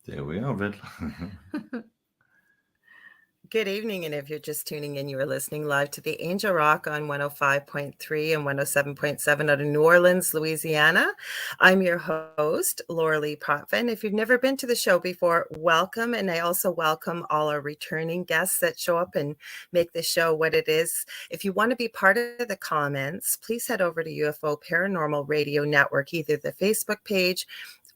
There we have it. Good evening, and if you're just tuning in, you are listening live to the Angel Rock on 105.3 and 107.7 out of New Orleans, Louisiana. I'm your host, Lorilei Potvin. If you've never been to the show before, welcome, and I also welcome all our returning guests that show up and make the show what it is. If you want to be part of the comments, please head over to UFO Paranormal Radio Network, either the Facebook page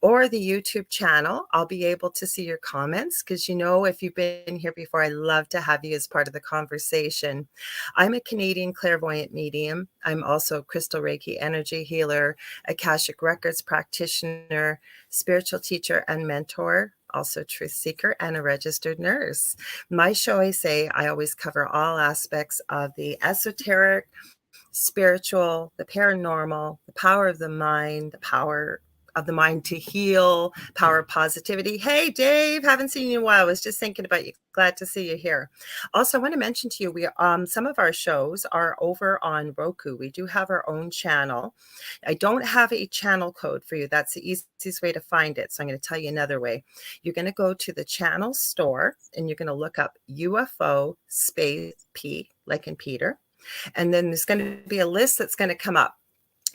or the YouTube channel. I'll be able to see your comments because, if you've been here before, I love to have you as part of the conversation. I'm a Canadian clairvoyant medium. I'm also a crystal Reiki energy healer, Akashic Records practitioner, spiritual teacher and mentor, also truth seeker, and a registered nurse. My show, I always cover all aspects of the esoteric, spiritual, the paranormal, the power of the mind, the power of the mind to heal, power of positivity. Hey, Dave, haven't seen you in a while. I was just thinking about you. Glad to see you here. Also, I want to mention to you, some of our shows are over on Roku. We do have our own channel. I don't have a channel code for you. That's the easiest way to find it. So I'm going to tell you another way. You're going to go to the channel store and you're going to look up UFO space P, like in Peter. And then there's going to be a list that's going to come up.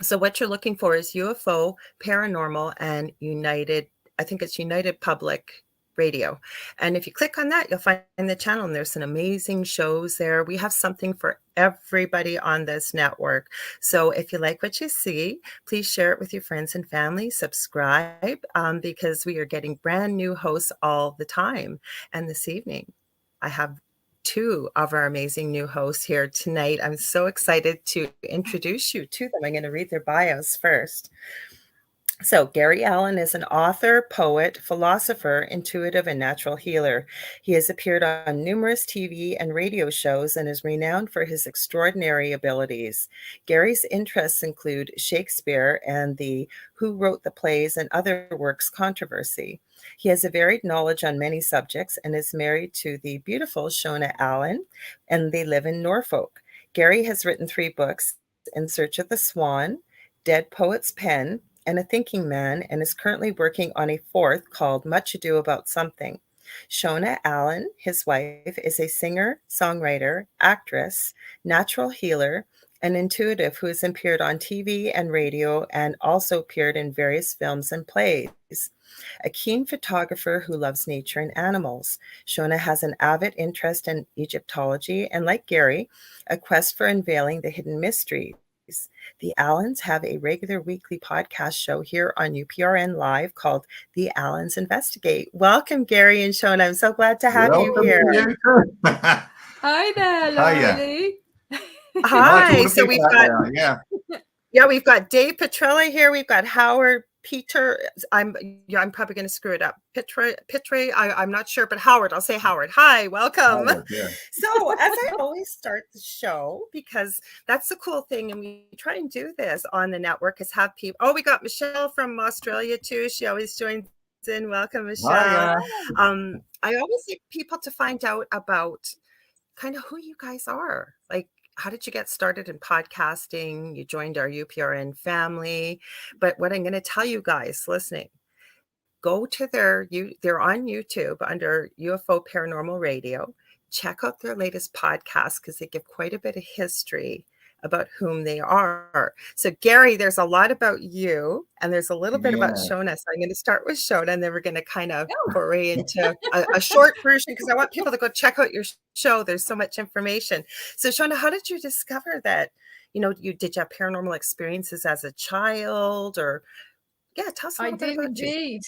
So what you're looking for is UFO, Paranormal, and United. I think it's United Public Radio. And if you click on that, you'll find the channel, and there's some amazing shows there. We have something for everybody on this network. So if you like what you see, please share it with your friends and family. Subscribe because we are getting brand new hosts all the time. And this evening, I have two of our amazing new hosts here tonight. I'm so excited to introduce you to them. I'm going to read their bios first. So Gary Allen is an author, poet, philosopher, intuitive, and natural healer. He has appeared on numerous TV and radio shows and is renowned for his extraordinary abilities. Gary's interests include Shakespeare and the Who Wrote the Plays and Other Works controversy. He has a varied knowledge on many subjects and is married to the beautiful Shona Allen, and they live in Norfolk. Gary has written 3 books, In Search of the Swan, Dead Poet's Pen, and A Thinking Man, and is currently working on a 4th called Much Ado About Something. Shona Allen, his wife, is a singer, songwriter, actress, natural healer, and intuitive who has appeared on TV and radio and also appeared in various films and plays. A keen photographer who loves nature and animals. Shona has an avid interest in Egyptology and, like Gary, a quest for unveiling the hidden mysteries. The Allens have a regular weekly podcast show here on UPRN Live called The Allens Investigate. Welcome, Gary and Shona. I'm so glad to have you here. Hi there, Lorilei. Hi. So we've got Dave Petrella here. We've got Howard Peter. I'm probably going to screw it up. Pitre. I'm not sure, but Howard. I'll say Howard. Hi, welcome. Howard, yeah. So as I always start the show, because that's the cool thing, and we try and do this on the network, is have people. Oh, we got Michelle from Australia too. She always joins in. Welcome, Michelle. Hi, I always like people to find out about kind of who you guys are. Like, how did you get started in podcasting? You joined our UPRN family. But what I'm going to tell you guys listening, go to they're on YouTube under UFO Paranormal Radio. Check out their latest podcast because they give quite a bit of history about whom they are. So Gary, there's a lot about you and there's a little bit about Shona. So I'm going to start with Shona and then we're going to kind of foray into a short version because I want people to go check out your show. There's so much information. So Shona, how did you discover that, did you have paranormal experiences as a child or tell us a little bit about you.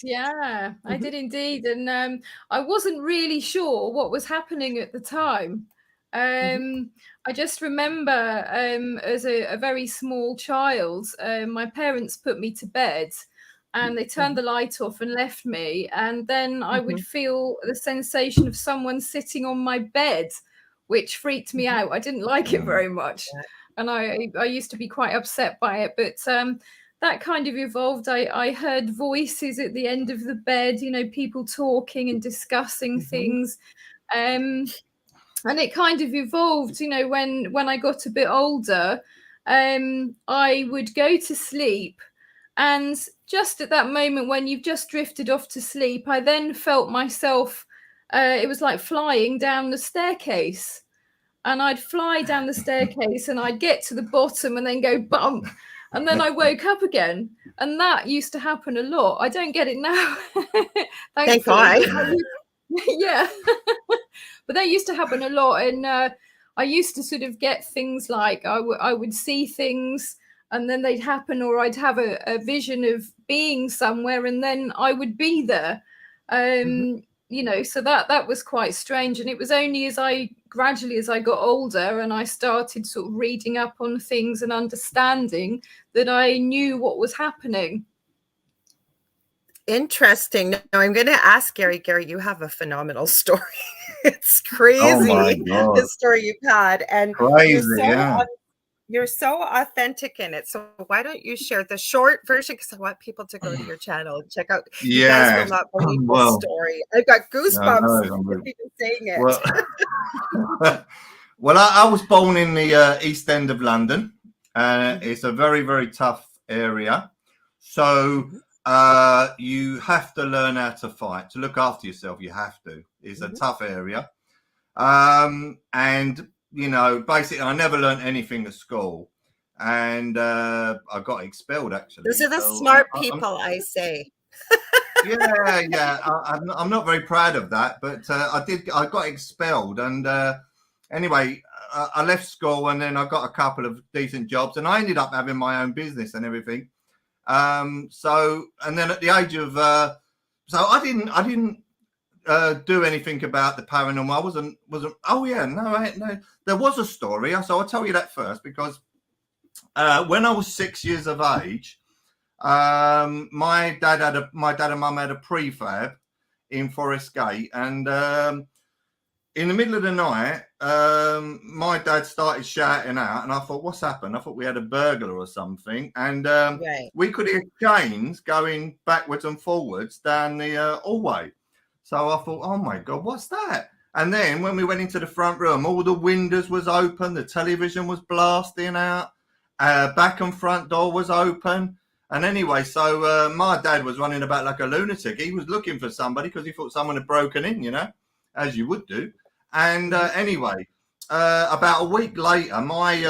I did indeed. And I wasn't really sure what was happening at the time. I just remember as a very small child, my parents put me to bed and they turned the light off and left me. And then I would feel the sensation of someone sitting on my bed, which freaked me out. I didn't like it very much. And I used to be quite upset by it. But that kind of evolved. I heard voices at the end of the bed, people talking and discussing things. And it kind of evolved, when I got a bit older, I would go to sleep And just at that moment when you've just drifted off to sleep, I then felt myself, it was like flying down the staircase. And I'd fly down the staircase and I'd get to the bottom and then go bump. And then I woke up again. And that used to happen a lot. I don't get it now, Thank thankfully. God. Yeah. But that used to happen a lot. And I used to sort of get things like I would see things and then they'd happen, or I'd have a vision of being somewhere and then I would be there. You know, so that was quite strange. And it was only as I got older and I started sort of reading up on things and understanding that I knew what was happening. Interesting. Now I'm going to ask Gary. Gary, you have a phenomenal story. It's crazy, the story you've had, and crazy, you're so authentic in it. So why don't you share the short version? Because I want people to go to your channel and check out. You guys will not believe the story. I've got goosebumps even saying it. Well, I was born in the East End of London. It's a very, very tough area. So you have to learn how to fight, to look after yourself. You have to. It's a tough area. And, you know, basically, I never learned anything at school. And I got expelled, actually. Those are the smart people, I say. Yeah. I'm not very proud of that, but I got expelled. And anyway, I left school and then I got a couple of decent jobs and I ended up having my own business and everything. So, and then at the age of, so I didn't do anything about the paranormal. I wasn't, oh yeah, no, there was a story. So I'll tell you that first, because when I was 6 years of age, my dad and mum had a prefab in Forest Gate, and in the middle of the night, my dad started shouting out, and I thought, what's happened? I thought we had a burglar or something, and we could hear chains going backwards and forwards down the hallway. So I thought, oh my God, what's that? And then when we went into the front room, all the windows was open, the television was blasting out, back and front door was open. And anyway, so my dad was running about like a lunatic. He was looking for somebody because he thought someone had broken in, you know, as you would do. And anyway, about a week later, my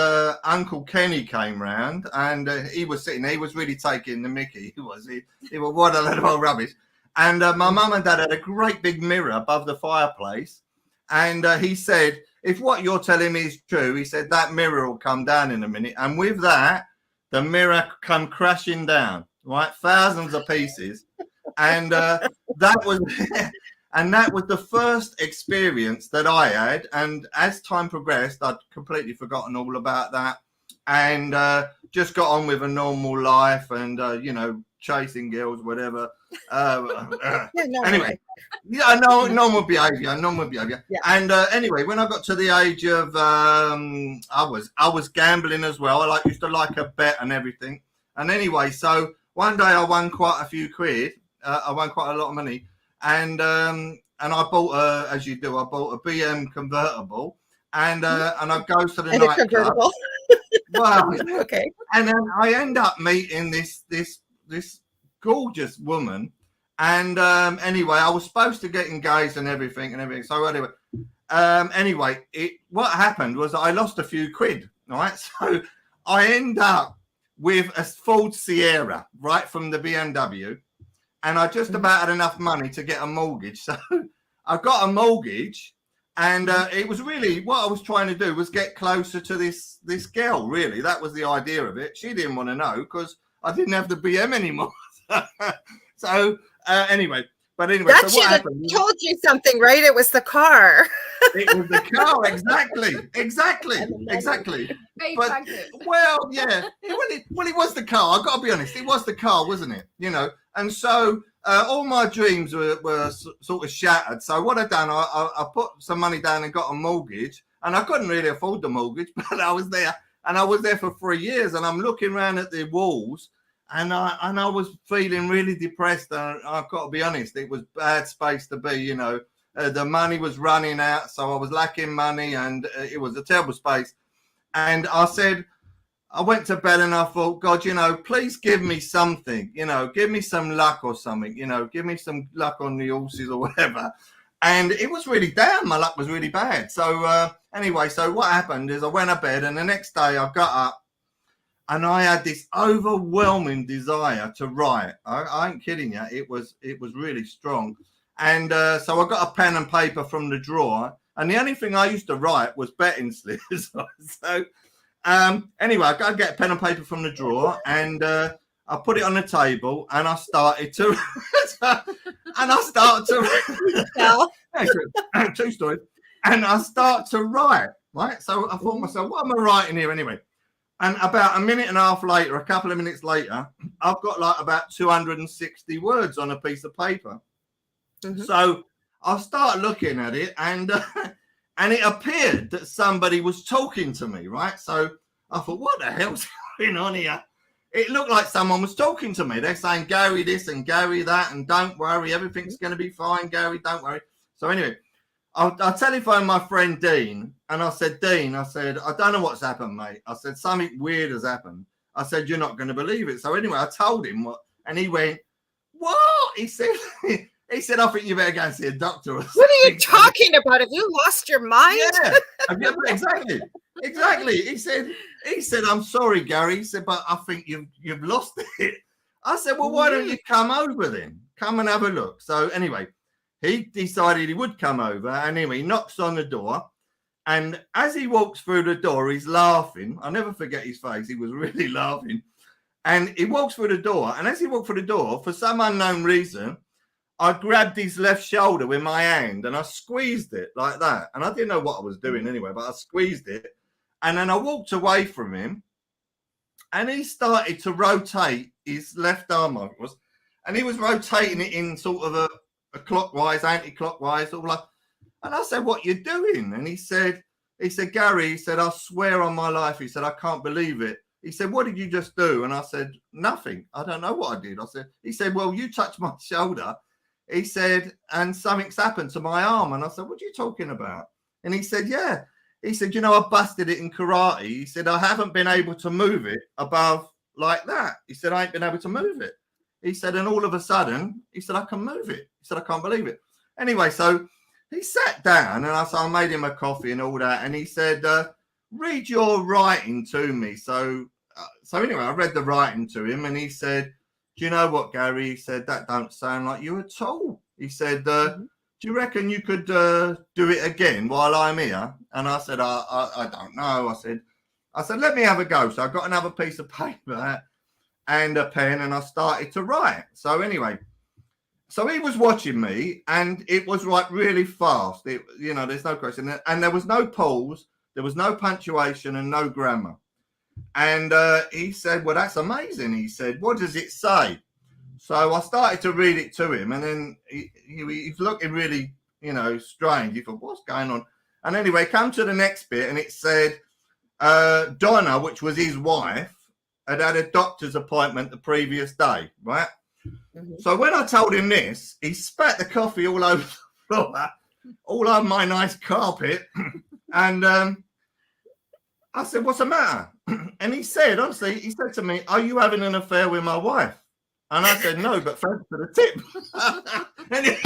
Uncle Kenny came round, and he was sitting there. He was really taking the mickey. He was what a lot of old rubbish. And my mum and dad had a great big mirror above the fireplace. And he said, if what you're telling me is true, he said, that mirror will come down in a minute. And with that, the mirror come crashing down, right? Thousands of pieces. And that was the first experience that I had. And as time progressed, I'd completely forgotten all about that, and just got on with a normal life and, you know, chasing girls, whatever. Anyway, normal behavior. Yeah. And anyway, when I got to the age of, I was gambling as well. I used to like a bet and everything. And anyway, so one day I won quite a few quid. I won quite a lot of money. And I bought as you do, I bought a BM convertible, and I go to the nightclub. Well, okay. And then I end up meeting this gorgeous woman, and anyway, I was supposed to get engaged and everything. So anyway, what happened was I lost a few quid, right? So I end up with a Ford Sierra right from the BMW. And I just about had enough money to get a mortgage. So I got a mortgage, and it was really what I was trying to do was get closer to this girl, really. That was the idea of it. She didn't want to know because I didn't have the BM anymore. So anyway, that so should have told you something, right? It was the car. It was the car, exactly. But, well, yeah. Well, it was the car. I've got to be honest. It was the car, wasn't it? You know. And so all my dreams were sort of shattered. So what I've done, I put some money down and got a mortgage. And I couldn't really afford the mortgage, but I was there. And I was there for 3 years. And I'm looking around at the walls. And I was feeling really depressed. And I've got to be honest, it was bad space to be, you know. The money was running out, so I was lacking money, and it was a terrible space. And I said, I went to bed and I thought, God, please give me something, give me some luck or something, give me some luck on the horses or whatever. And it was really down. My luck was really bad. So anyway, so what happened is I went to bed, and the next day I got up and I had this overwhelming desire to write. I ain't kidding you. It was really strong. And so I got a pen and paper from the drawer, and the only thing I used to write was betting slips. So anyway, I got to get a pen and paper from the drawer, and I put it on the table, and I started to true story. And I start to write, right? So I thought to myself, what am I writing here anyway? And about a minute and a half later, a couple of minutes later, I've got like about 260 words on a piece of paper. Mm-hmm. So I start looking at it, and it appeared that somebody was talking to me, right? So I thought, what the hell's going on here? It looked like someone was talking to me. They're saying, Gary this and Gary that, and don't worry, everything's going to be fine, Gary, don't worry. So anyway, I telephoned my friend Dean, and I said, Dean, I don't know what's happened, mate. I said, something weird has happened. I said, you're not going to believe it. So anyway, I told him what, and he went, what? He said, I think you better go and see a doctor. Or what are you talking about? Have you lost your mind? Yeah, exactly. He said, I'm sorry, Gary. He said, but I think you've lost it. I said, well, why don't you come over then? Come and have a look. So anyway, he decided he would come over, and anyway, he knocks on the door, and as he walks through the door, he's laughing. I'll never forget his face. He was really laughing. And he walks through the door, and as he walked through the door, for some unknown reason, I grabbed his left shoulder with my hand, and I squeezed it like that. And I didn't know what I was doing anyway, but I squeezed it. And then I walked away from him, and he started to rotate his left arm, and he was rotating it in sort of a clockwise, anti-clockwise, all like. And I said, what you doing? And he said, Gary, he said, I swear on my life, he said, I can't believe it. He said, what did you just do? And I said, nothing. I don't know what I did. He said, well, you touched my shoulder. He said, and something's happened to my arm. And I said, what are you talking about? And he said, yeah. He said, I busted it in karate. He said, I haven't been able to move it above like that. He said, I ain't been able to move it. He said, and all of a sudden, he said, I can move it. He said, I can't believe it. Anyway, so he sat down, and I made him a coffee and all that. And he said, read your writing to me. So anyway, I read the writing to him, and he said, do you know what, Gary? He said, that don't sound like you at all. He said, do you reckon you could do it again while I'm here? And I said, I don't know. I said, let me have a go. So I got another piece of paper and a pen, and I started to write. So anyway, so he was watching me, and it was like really fast. There's no question. And there was no pause, there was no punctuation, and no grammar. And he said, well, that's amazing. He said, what does it say? So I started to read it to him, and then he's looking really, strange. He thought, what's going on? And anyway, come to the next bit, and it said, Donna, which was his wife, had a doctor's appointment the previous day, right? Mm-hmm. So when I told him this, he spat the coffee all over the floor, all over my nice carpet. And I said, what's the matter? And he said, honestly, he said to me, are you having an affair with my wife? And I said, no, but thanks for the tip. Anyway,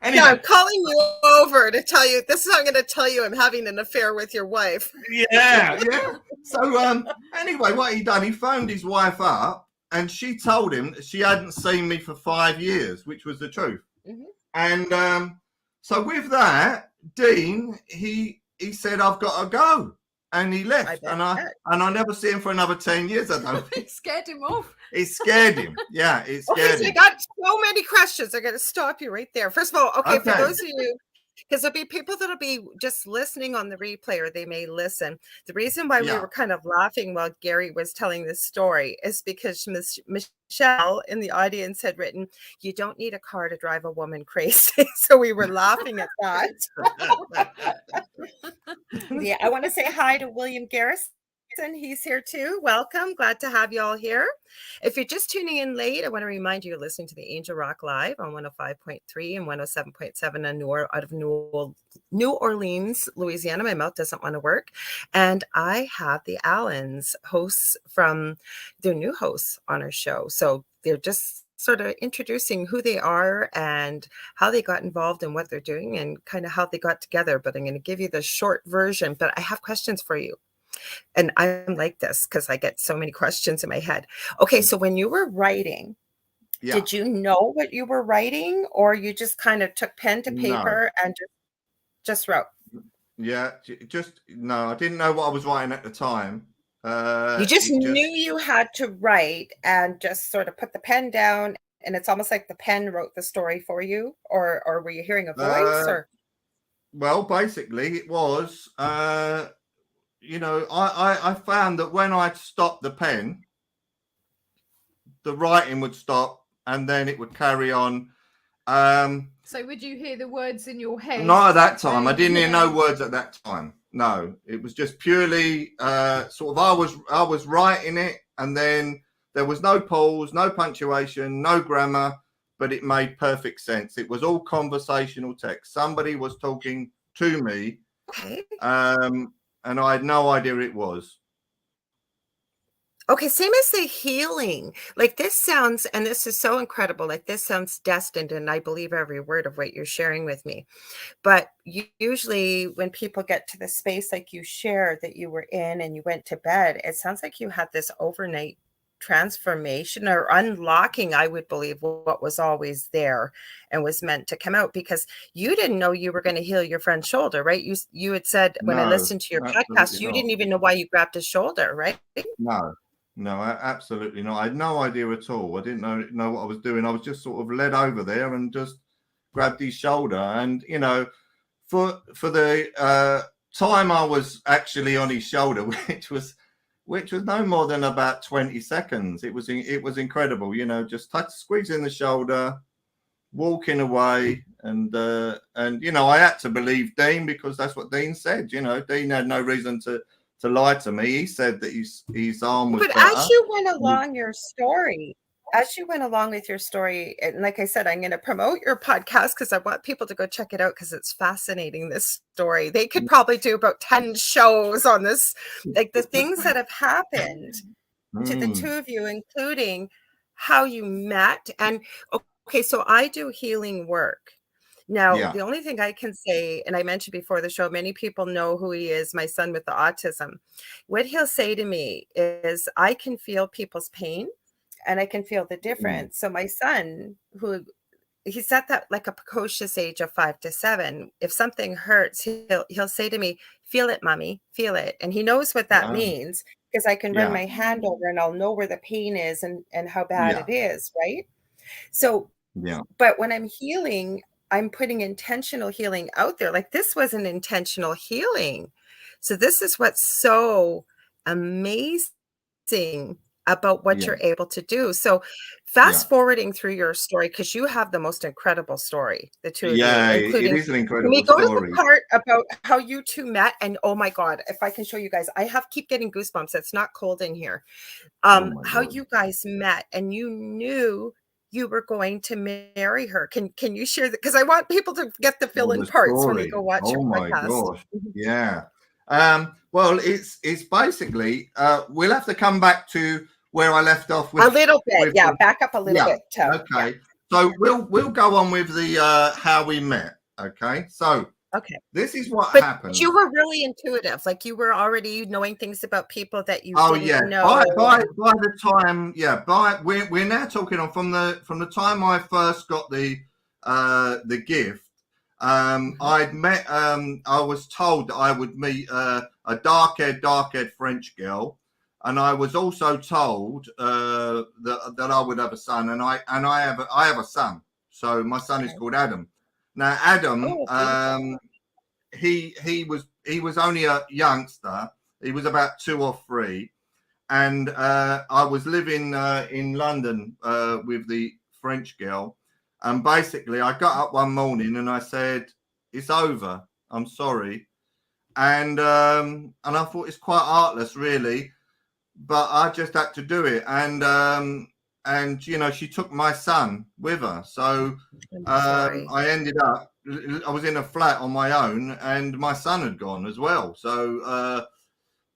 yeah, I'm calling you over to tell you, this is how I'm going to tell you I'm having an affair with your wife. Yeah. So anyway, what he done, he phoned his wife up, and she told him that she hadn't seen me for 5 years, which was the truth. Mm-hmm. And so with that, Dean, he said, I've got to go. And he left, and I never see him for another 10 years. I don't think. It scared him off. It scared him. Yeah, it scared him. I got so many questions. I'm going to stop you right there. First of all, okay. For those of you, because there'll be people that'll be just listening on the replay, or they may listen. The reason why we were kind of laughing while Gary was telling this story is because Michelle in the audience had written, you don't need a car to drive a woman crazy. So we were laughing at that. Yeah, I want to say hi to William Garris and he's here too. Welcome. Glad to have you all here. If you're just tuning in late, I want to remind you you're listening to the Angel Rock Live on 105.3 and 107.7 out of New Orleans, Louisiana. My mouth doesn't want to work. And I have the Allens hosts from their new hosts on our show. So they're just sort of introducing who they are and how they got involved in what they're doing and kind of how they got together. But I'm going to give you the short version, but I have questions for you. And I'm like this because I get so many questions in my head. Okay, so when you were writing, did you know what you were writing, or you just kind of took pen to paper and just wrote? Yeah, no, I didn't know what I was writing at the time. You just knew you had to write and just sort of put the pen down, and it's almost like the pen wrote the story for you, or were you hearing a voice? Or well, basically, it was. You know, I found that when I stopped the pen, the writing would stop, and then it would carry on. So would you hear the words in your head? Not at that time. I didn't hear no words at that time. No, it was just purely sort of I was writing it, and then there was no pause, no punctuation, no grammar, but it made perfect sense. It was all conversational text. Somebody was talking to me, and I had no idea it was. Okay, same as the healing. Like this sounds, and this is so incredible, like this sounds destined, and I believe every word of what you're sharing with me. But usually when people get to the space like you shared that you were in and you went to bed, it sounds like you had this overnight transformation or unlocking, I would believe, what was always there and was meant to come out, because you didn't know you were going to heal your friend's shoulder, right? You had said when I listened to your podcast, you didn't even know why you grabbed his shoulder, right? No, absolutely not. I had no idea at all. I didn't know what I was doing. I was just sort of led over there and just grabbed his shoulder. And, you know, for the time I was actually on his shoulder, which was no more than about 20 seconds. It was incredible, you know, just squeezing the shoulder, walking away. And, you know, I had to believe Dean because that's what Dean said. You know, Dean had no reason to lie to me. He said that his arm was better. As you went along with your story, and like I said, I'm going to promote your podcast because I want people to go check it out because it's fascinating, this story. They could probably do about 10 shows on this, like the things that have happened to the two of you, including how you met. And okay, so I do healing work. Now, the only thing I can say, and I mentioned before the show, many people know who he is, my son with the autism. What he'll say to me is, I can feel people's pain and I can feel the difference. So my son, he's at that like a precocious age of 5 to 7. If something hurts, he'll say to me, feel it, mommy, feel it. And he knows what that means because I can run my hand over and I'll know where the pain is and how bad it is, right? So, but when I'm healing, I'm putting intentional healing out there. Like this was an intentional healing. So this is what's so amazing about what you're able to do. So fast forwarding through your story, because you have the most incredible story, the two of you, including, it is an incredible story. Can we go story. to the part about how you two met? And oh my God, if I can show you guys, keep getting goosebumps. It's not cold in here. How you guys met and you knew you were going to marry her. Can you share that? Because I want people to get the fill-in parts when they go watch your podcast. Oh my gosh. Yeah. Well, it's basically we'll have to come back to where I left off with a little bit. Back up a little bit. Okay. So we'll go on with the how we met. Okay. So this is what happened. You were really intuitive, like you were already knowing things about people that you didn't know. By the time, we're now talking on from the time I first got the gift. I'd met. I was told that I would meet a dark-haired French girl, and I was also told that I would have a son, and I have a son. So my son is called Adam. Now Adam, he was only a youngster. He was about 2 or 3, and I was living in London with the French girl. And basically, I got up one morning and I said, "It's over. I'm sorry." And I thought it's quite artless, really, but I just had to do it. And you know, she took my son with her, so I ended up, I was in a flat on my own, and my son had gone as well. So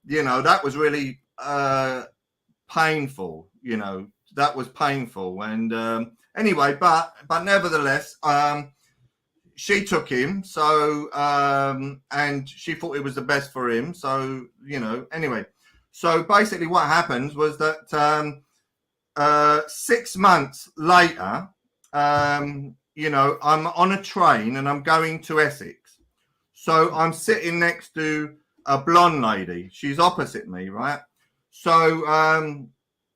you know, that was really painful. You know, that was painful. And anyway, but nevertheless, she took him, so and she thought it was the best for him. So, you know, anyway, so basically what happens was that 6 months later, you know, I'm on a train and I'm going to Essex. So I'm sitting next to a blonde lady. She's opposite me, right? So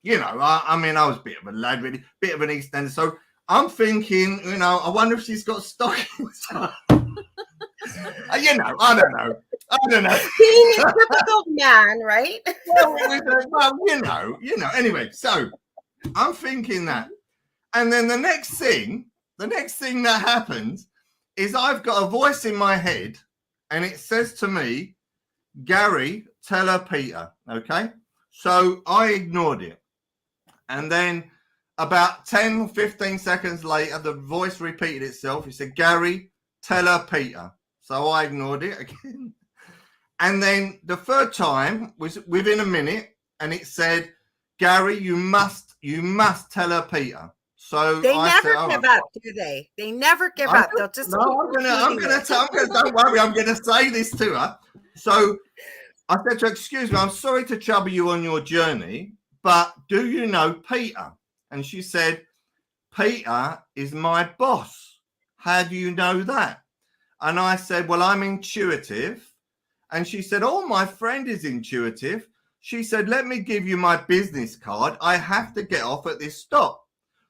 you know, I mean, I was a bit of a lad, really, bit of an EastEnder. So I'm thinking, you know, I wonder if she's got stockings. You know, I don't know. Being a typical man, right? Well, you know. Anyway, so I'm thinking that, and then the next thing that happens is I've got a voice in my head, and it says to me, "Gary, tell her Peter." Okay, so I ignored it, and then about 10, 15 seconds later, the voice repeated itself. It said, "Gary, tell her Peter." So I ignored it again. And then the third time was within a minute, and it said, "Gary, you must tell her Peter." So they I never said, give up, do they? They never give up. They'll just I'm gonna don't worry, I'm gonna say this to her. So I said to her, "Excuse me, I'm sorry to trouble you on your journey, but do you know Peter?" And she said, "Peter is my boss. How do you know that?" And I said, "Well, I'm intuitive." And she said, "Oh, my friend is intuitive." She said, "Let me give you my business card. I have to get off at this stop."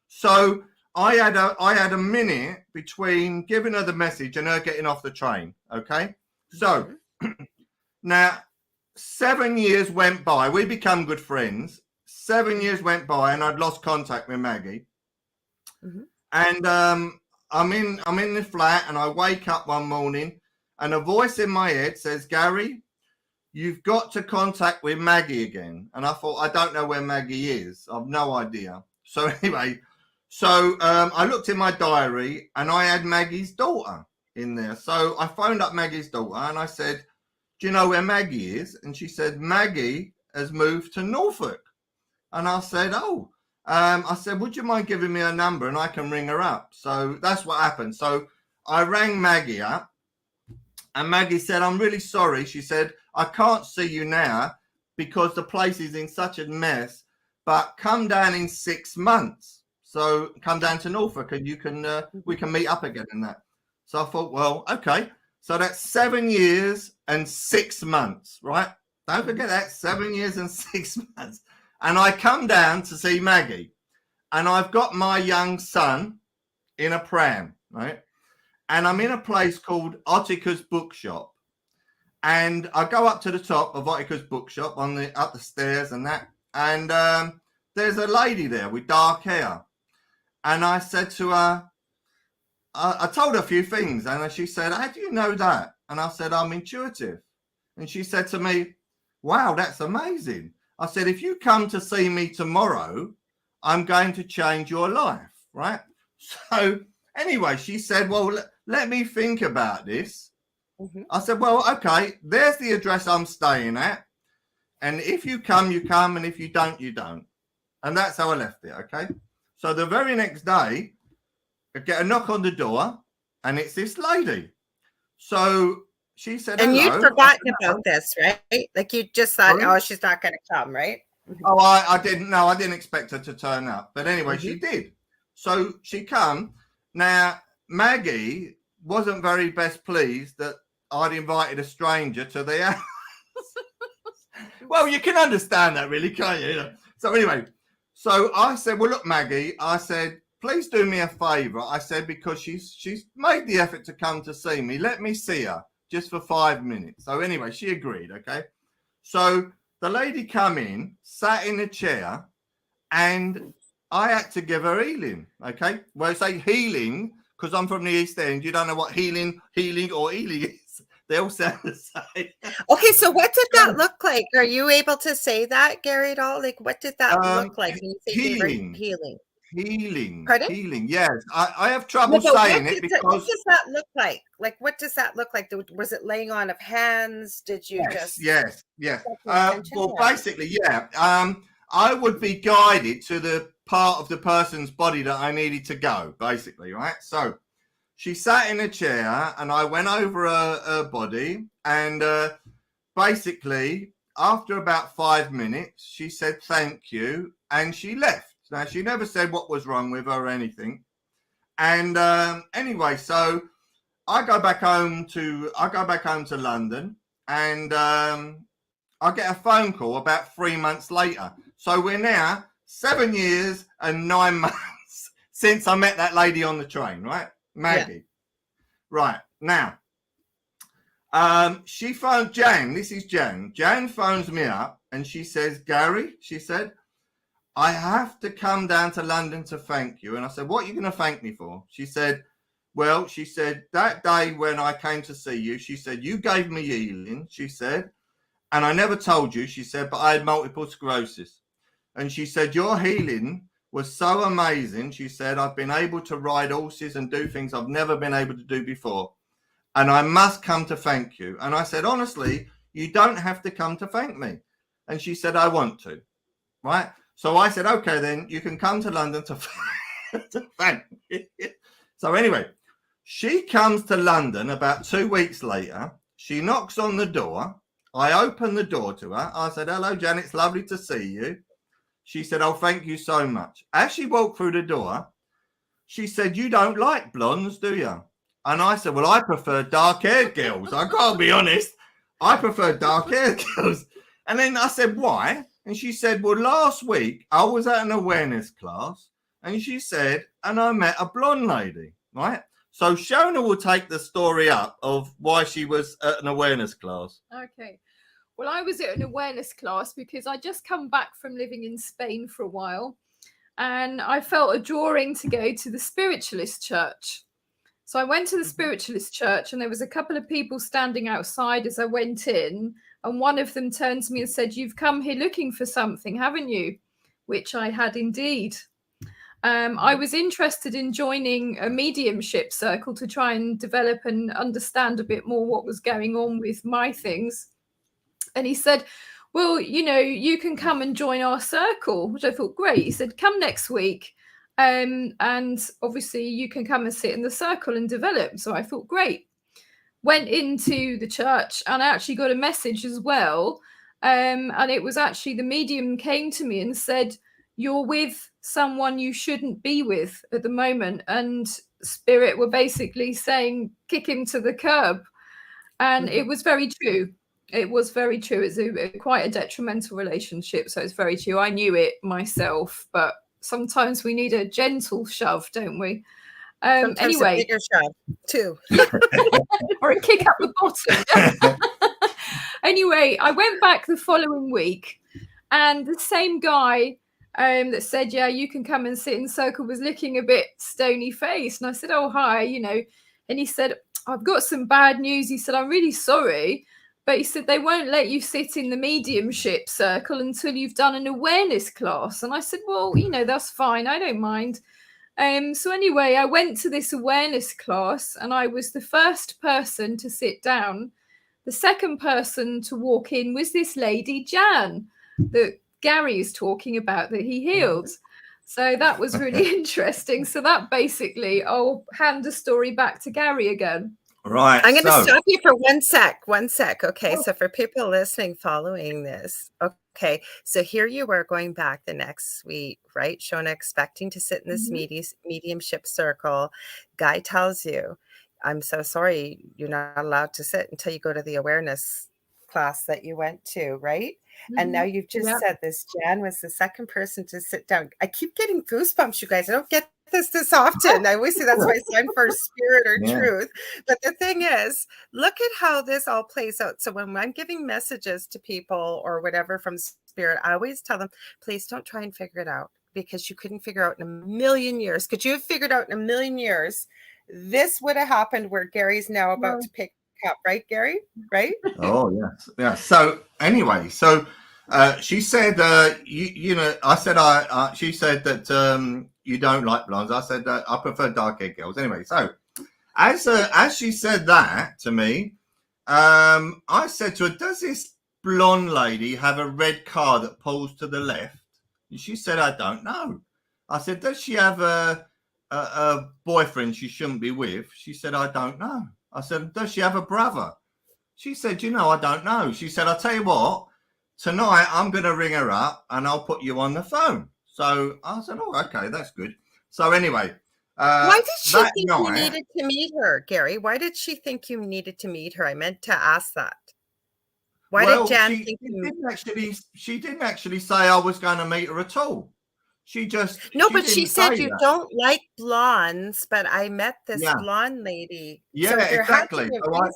So I had a minute between giving her the message and her getting off the train. Okay. So now 7 years went by. We become good friends. 7 years went by, and I'd lost contact with Maggie. And I'm in the flat, and I wake up one morning, and a voice in my head says, "Gary, you've got to contact with Maggie again." And I thought, I don't know where Maggie is. I've no idea. So anyway, so I looked in my diary, and I had Maggie's daughter in there. So I phoned up Maggie's daughter, and I said, "Do you know where Maggie is?" And she said, "Maggie has moved to Norfolk." And I said, "Oh." I said, "Would you mind giving me her number and I can ring her up?" So that's what happened. So I rang Maggie up, and Maggie said, "I'm really sorry." She said, "I can't see you now because the place is in such a mess, but come down in 6 months. So come down to Norfolk and you can we can meet up again in that." So I thought, well, okay. So that's 7 years and 6 months, right? Don't forget that, 7 years and 6 months. And I come down to see Maggie, and I've got my young son in a pram, right? And I'm in a place called Ottica's Bookshop. And I go up to the top of Ottica's Bookshop up the stairs and that. And there's a lady there with dark hair. And I said to her, I told her a few things. And she said, "How do you know that?" And I said, "I'm intuitive." And she said to me, "Wow, that's amazing." I said, "If you come to see me tomorrow, I'm going to change your life," right? So anyway, she said, "Well, let me think about this." I said, "Well, okay, there's the address I'm staying at. And if you come, you come. And if you don't, you don't." And that's how I left it, okay? So the very next day, I get a knock on the door, and it's this lady. So she said, "And "Hello." you'd forgotten about this, right? Like you just thought, "Oh, she's not going to come," right? Oh, I didn't know. I didn't expect her to turn up. But anyway, she did. So she come. Now, Maggie wasn't very best pleased that I'd invited a stranger to the house. Well, you can understand that, really, can't you? So anyway, so I said, "Well, look, Maggie," I said, "please do me a favor." I said, "because she's made the effort to come to see me. Let me see her just for 5 minutes." So anyway, she agreed, okay? So the lady come in, sat in a chair, and I had to give her healing, okay? Well, I say healing because I'm from the East End. You don't know what healing or healing is. They all sound the same. Okay, so what did that look like? Are you able to say that, Gary, at all? Like, what did that look like when you say they were healing? Pardon? Healing. Yes, I have trouble No, but saying it because what does that look like? Like, what does that look like? Was it laying on of hands? Did you yes. Well, basically, yeah. I would be guided to the part of the person's body that I needed to go, basically, right? So she sat in a chair and I went over her body, and basically after about 5 minutes, she said, "Thank you." And she left. Now, she never said what was wrong with her or anything. And anyway, so I go back home to London, and I get a phone call about 3 months later. So we're now 7 years and 9 months since I met that lady on the train, right? Maggie. Yeah. Right. Now, she phoned Jan. This is Jan. Jan phones me up and she says, "Gary," she said, "I have to come down to London to thank you." And I said, "What are you going to thank me for?" She said, "Well," she said, "that day when I came to see you," she said, "you gave me healing," she said, "and I never told you," she said, "but I had multiple sclerosis." And she said, "Your healing was so amazing," she said, "I've been able to ride horses and do things I've never been able to do before. And I must come to thank you." And I said, "Honestly, you don't have to come to thank me." And she said, "I want to." Right? So I said, "Okay, then you can come to London to thank me." So anyway, she comes to London about 2 weeks later. She knocks on the door. I open the door to her. I said, "Hello, Jan, it's lovely to see you." She said, "Oh, thank you so much." As she walked through the door, she said, "You don't like blondes, do you?" And I said, "Well, I prefer dark-haired girls. I can't be honest. I prefer dark-haired girls." And then I said, "Why?" And she said, "Well, last week I was at an awareness class," and she said, "and I met a blonde lady," right? So Shona will take the story up of why she was at an awareness class. Okay. Well, I was at an awareness class because I just come back from living in Spain for a while, and I felt a drawing to go to the spiritualist church. So I went to the spiritualist church, and there was a couple of people standing outside as I went in, and one of them turned to me and said, "You've come here looking for something, haven't you?" Which I had indeed. I was interested in joining a mediumship circle to try and develop and understand a bit more what was going on with my things. And he said, "Well, you can come and join our circle," which I thought, great. He said, "Come next week. And obviously you can come and sit in the circle and develop." So I thought, great. Went into the church, and I actually got a message as well. And it was actually the medium came to me and said, "You're with someone you shouldn't be with at the moment." And spirit were basically saying, "Kick him to the curb." And it was very true. It was very true. It's quite a detrimental relationship. So it's very true. I knew it myself, but sometimes we need a gentle shove, don't we? Anyway, a bigger shove too, or a kick up the bottom. Anyway, I went back the following week, and the same guy that said, "Yeah, you can come and sit in circle," was looking a bit stony faced, and I said, "Oh, hi," and he said, "I've got some bad news." He said, "I'm really sorry, but," he said, "they won't let you sit in the mediumship circle until you've done an awareness class." And I said, "Well, that's fine. I don't mind." So anyway, I went to this awareness class, and I was the first person to sit down. The second person to walk in was this lady, Jan, that Gary is talking about, that he healed. So that was really interesting. So that basically, I'll hand the story back to Gary again. Right. I'm going to stop you for 1 sec. 1 sec. Okay. So for people listening, following this, okay. So here you were going back the next week, right? Shona expecting to sit in this mediumship circle. Guy tells you, "I'm so sorry, you're not allowed to sit until you go to the awareness class that you went to," right? And now you've just said this Jan was the second person to sit down. I keep getting goosebumps, you guys. I don't get this often. I always say that's why I sign for spirit or truth. But the thing is, look at how this all plays out. So when I'm giving messages to people or whatever from spirit, I always tell them, please don't try and figure it out, because you couldn't figure out in a million years. Could you have figured out in a million years this would have happened where Gary's now about to pick cup, right, Gary? Right? Oh yes, yeah. So anyway, she said, I said she said that you don't like blondes. I said I prefer dark-haired girls. Anyway, so as she said that to me, I said to her, "Does this blonde lady have a red car that pulls to the left?" And she said, "I don't know." I said, "Does she have a boyfriend she shouldn't be with?" She said, "I don't know." I said, "Does she have a brother?" She said, I don't know. She said, "I'll tell you what, tonight I'm going to ring her up and I'll put you on the phone." So I said, "Oh, okay, that's good." So anyway, why did she that think you needed to meet her, Gary? Why did she think you needed to meet her? I meant to ask that. Why did Jan think she didn't actually say I was going to meet her at all. She said you don't like blondes, but I met this blonde lady. Yeah, so exactly. But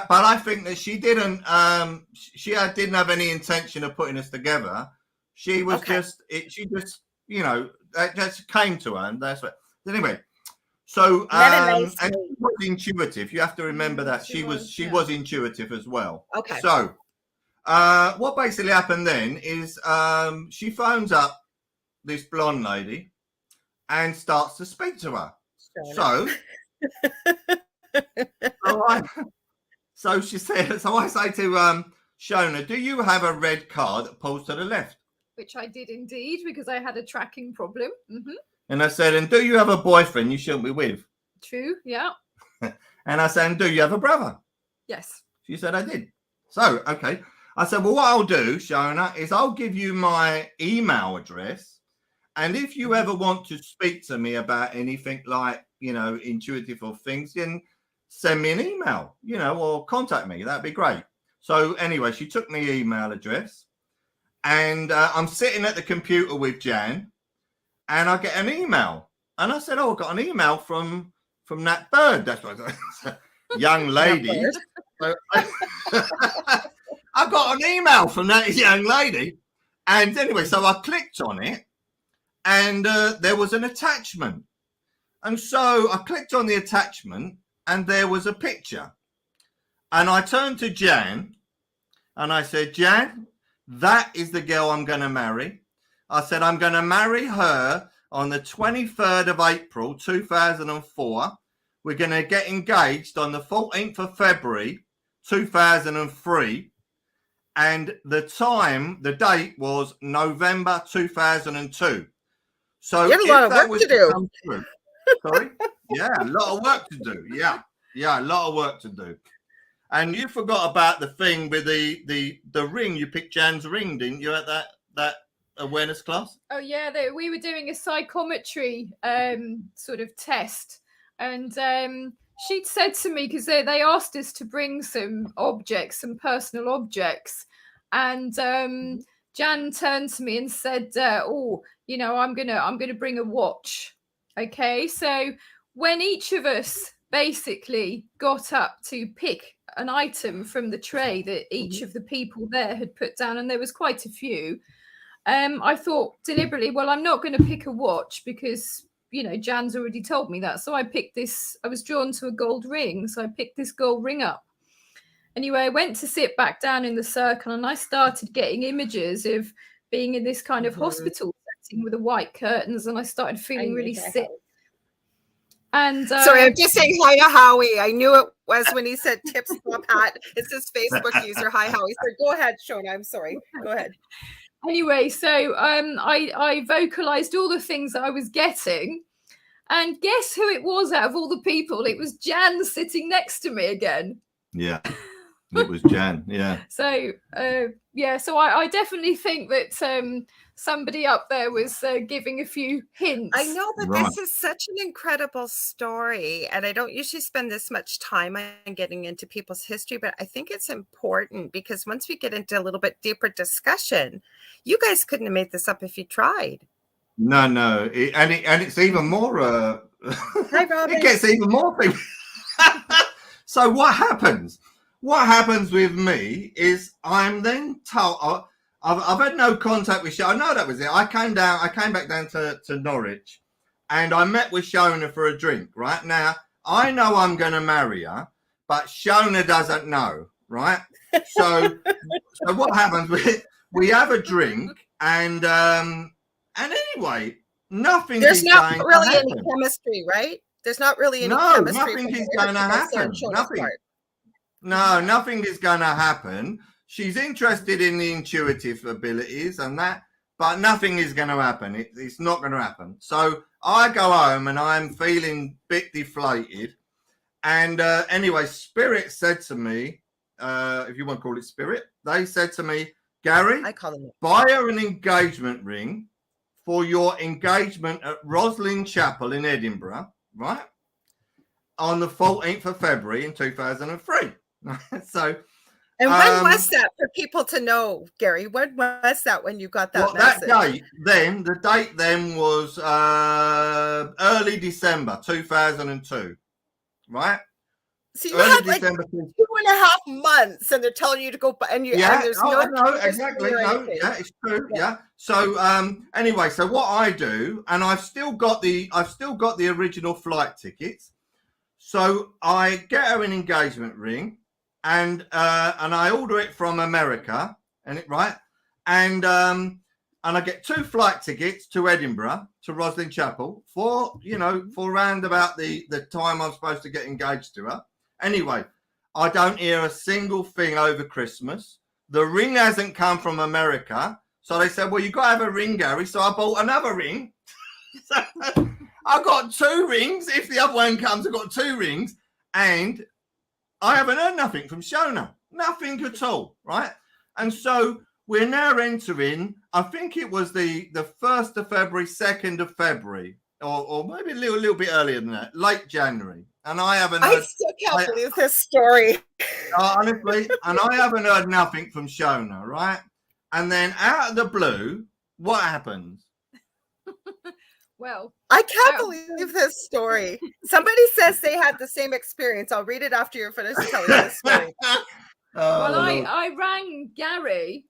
I think that she didn't. Didn't have any intention of putting us together. She was that just came to her, and that's what. Anyway, so and she was intuitive. You have to remember that she was intuitive as well. Okay. So, what basically happened then is she phones up this blonde lady and starts to speak to her. So she said, so I say to Shona, "Do you have a red car that pulls to the left?" Which I did indeed, because I had a tracking problem. Mm-hmm. And I said, "And do you have a boyfriend you shouldn't be with?" True, yeah. And I said, "And do you have a brother?" Yes. She said, "I did." So, okay. I said, "Well, what I'll do, Shona, is I'll give you my email address. And if you ever want to speak to me about anything like, intuitive or things, then send me an email, or contact me. That'd be great." So anyway, she took my email address and I'm sitting at the computer with Jan and I get an email. And I said, "Oh, I got an email from that bird." That's what I said. Young lady. So I got an email from that young lady. And anyway, so I clicked on it. And there was an attachment. And so I clicked on the attachment and there was a picture. And I turned to Jan and I said, "Jan, that is the girl I'm going to marry." I said, "I'm going to marry her on the 23rd of April, 2004. We're going to get engaged on the 14th of February, 2003. And the date was November 2002. So you have a lot of work to do. Sorry? Yeah, a lot of work to do. Yeah, a lot of work to do. And you forgot about the thing with the ring. You picked Jan's ring, didn't you, at that awareness class? Oh, yeah. We were doing a psychometry sort of test. And she'd said to me, because they asked us to bring some personal objects. And Jan turned to me and said, I'm gonna bring a watch. Okay, so when each of us basically got up to pick an item from the tray that each of the people there had put down, and there was quite a few, I thought deliberately, well, I'm not going to pick a watch because Jan's already told me that. So I picked this. I was drawn to a gold ring, so I picked this gold ring up. Anyway, I went to sit back down in the circle and I started getting images of being in this kind of hospital setting with the white curtains, and I started feeling really sick. And sorry, I'm just saying hi to Howie. I knew it was when he said tips top hat. It's his Facebook user. Hi, Howie. So go ahead, Shona. I'm sorry. Go ahead. Anyway, so I vocalized all the things that I was getting. And guess who it was out of all the people? It was Jan sitting next to me again. Yeah. It was Jan, yeah. So, so I definitely think that somebody up there was giving a few hints. I know, but this is such an incredible story, and I don't usually spend this much time on getting into people's history, but I think it's important because once we get into a little bit deeper discussion, you guys couldn't have made this up if you tried. No, and it's even more. Hi, Robin. It gets even more people. So what happens? What happens with me is I'm then told I've had no contact with Shona. I know that was it. I came back down to Norwich, and I met with Shona for a drink. Right now, I know I'm going to marry her, but Shona doesn't know, right? So what happens? We have a drink, and anyway, nothing There's is not going to really happen. any chemistry, right? There's not really any No, chemistry. nothing from is there, going to because they're happen. on Shona's Nothing. part. No, nothing is going to happen. She's interested in the intuitive abilities and that, but nothing is going to happen. It's not going to happen. So I go home and I'm feeling a bit deflated. And anyway, Spirit said to me, if you want to call it Spirit, they said to me, Gary, I call them. buy her an engagement ring for your engagement at Roslin Chapel in Edinburgh, right? On the 14th of February in 2003. So, and when was that, for people to know, Gary? When was that when you got that message? The date then was early December 2002, right? So you early had like December 2.5 months, and they're telling you to go, and you and there's exactly. No, yeah, it's true. Yeah. So anyway, so what I do, and I've still got the original flight tickets. So I get her an engagement ring, and I order it from America, and I get 2 flight tickets to Edinburgh, to Roslin Chapel, for round about the time I'm supposed to get engaged to her. Anyway, I don't hear a single thing over Christmas. The ring hasn't come from America, so they said, well, you got to have a ring, Gary. So I bought another ring. So I got 2 rings. If the other one comes, I've got 2 rings, and I haven't heard nothing from Shona. Nothing at all, right? And so we're now entering, I think it was the 1st of February, 2nd of February, or maybe a little bit earlier than that, late January. And I haven't heard... I still can't believe this story. Honestly, and I haven't heard nothing from Shona, right? And then out of the blue, what happens? Well, I can't believe this story. Somebody says they had the same experience. I'll read it after you're finished telling this story. Well, I rang Gary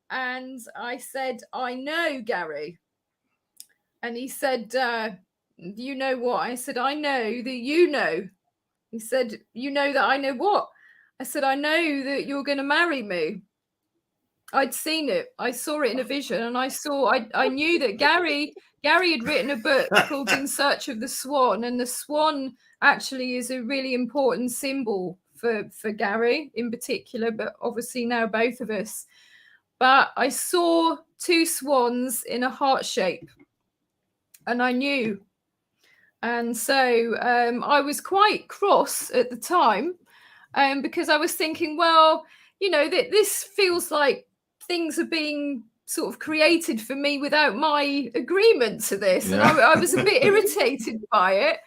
and I said, I know Gary. And he said, you know what? I said, I know that you know. He said, you know that I know what? I said, I know that you're going to marry me. I'd seen it. I saw it in a vision, and I knew that Gary had written a book called In Search of the Swan, and the swan actually is a really important symbol for Gary in particular, but obviously now both of us. But I saw 2 swans in a heart shape, and I knew. And so I was quite cross at the time, because I was thinking, well, this feels like things are being sort of created for me without my agreement to this. Yeah. And I was a bit irritated by it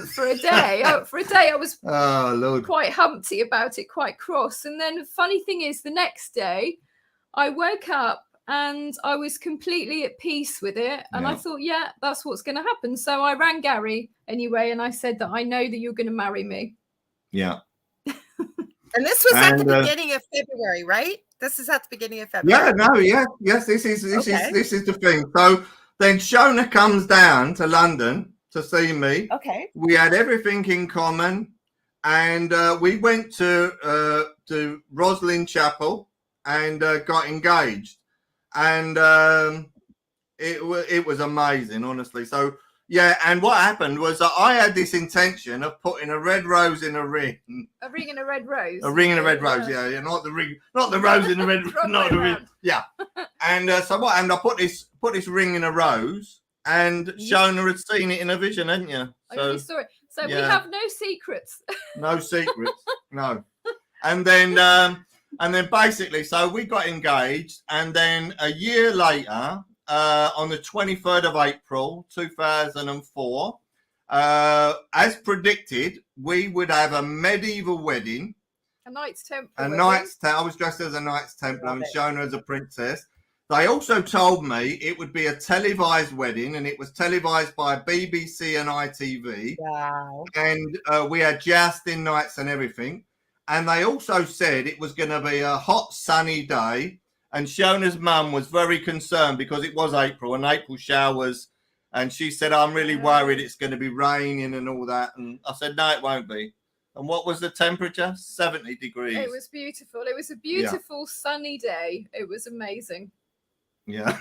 for a day. I was quite humpty about it, quite cross. And then the funny thing is, the next day I woke up and I was completely at peace with it. And I thought, yeah, that's what's going to happen. So I rang Gary anyway, and I said that I know that you're going to marry me. Yeah. And this was at the beginning of February, right? This is at the beginning of February. Yes. This is the thing. So then Shona comes down to London to see me. Okay. We had everything in common, and we went to Roslin Chapel and got engaged, and it was amazing, honestly. So. Yeah, and what happened was that I had this intention of putting a red rose in a ring. A ring in a red rose. A ring in a red rose, yeah, not the ring, not the rose in the red, not the ring. Yeah. And so what happened? I put this ring in a rose, and Shona had seen it in a vision, hadn't you? So you saw it. So we have no secrets. No secrets, no. And then basically, so we got engaged, and then a year later. On the 23rd of April, 2004, as predicted, we would have a medieval wedding. A Knights Templar. I was dressed as a Knights Templar and Shona as a princess. They also told me it would be a televised wedding, and it was televised by BBC and ITV. Wow. And we had jousting nights and everything. And they also said it was going to be a hot, sunny day. And Shona's mum was very concerned because it was April, and April showers And she said, I'm really worried it's going to be raining and all that. And I said, no, it won't be. And what was the temperature? 70 degrees. It was beautiful. It was a beautiful sunny day. It was amazing. Yeah.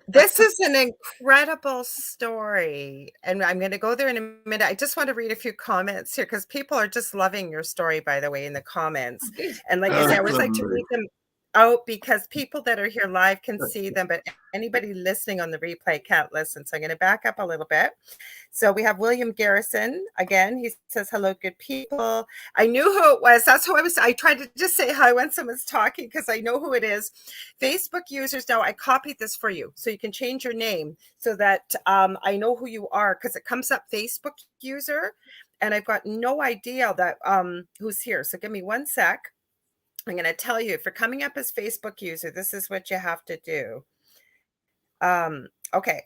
This is an incredible story. And I'm going to go there in a minute. I just want to read a few comments here because people are just loving your story, by the way, in the comments. And like I said, I always like to read them out because people that are here live can see them, but anybody listening on the replay can't listen. So I'm going to back up a little bit. So we have William Garrison again. He says, hello, good people. I knew who it was. That's who I was. I tried to just say hi when someone's talking because I know who it is. Facebook users. Now I copied this for you so you can change your name so that I know who you are because it comes up Facebook user and I've got no idea that who's here. So give me 1 sec. I'm going to tell you, if you're coming up as Facebook user, this is what you have to do. Okay.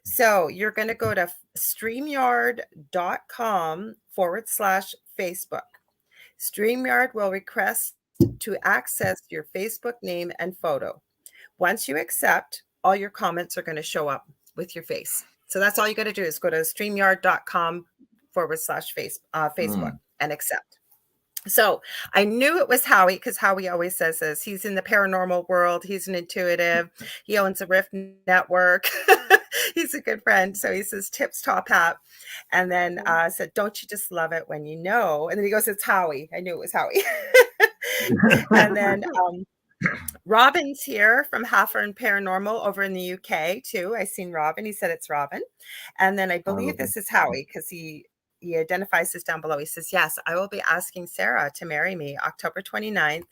So you're going to go to StreamYard.com/Facebook. StreamYard will request to access your Facebook name and photo. Once you accept, all your comments are going to show up with your face. So that's all you got to do is go to StreamYard.com/Facebook and accept. So I knew it was Howie because Howie always says this. He's in the paranormal world. He's an intuitive. He owns a Rift network. He's a good friend. So he says, tips top hat. And then said, don't you just love it when you know? And then he goes, it's Howie. I knew it was Howie. And then Robin's here from Halfern Paranormal over in the UK too. I seen Robin. He said it's Robin. And then I believe this is Howie because he identifies this down below. He says, yes, I will be asking Sarah to marry me October 29th,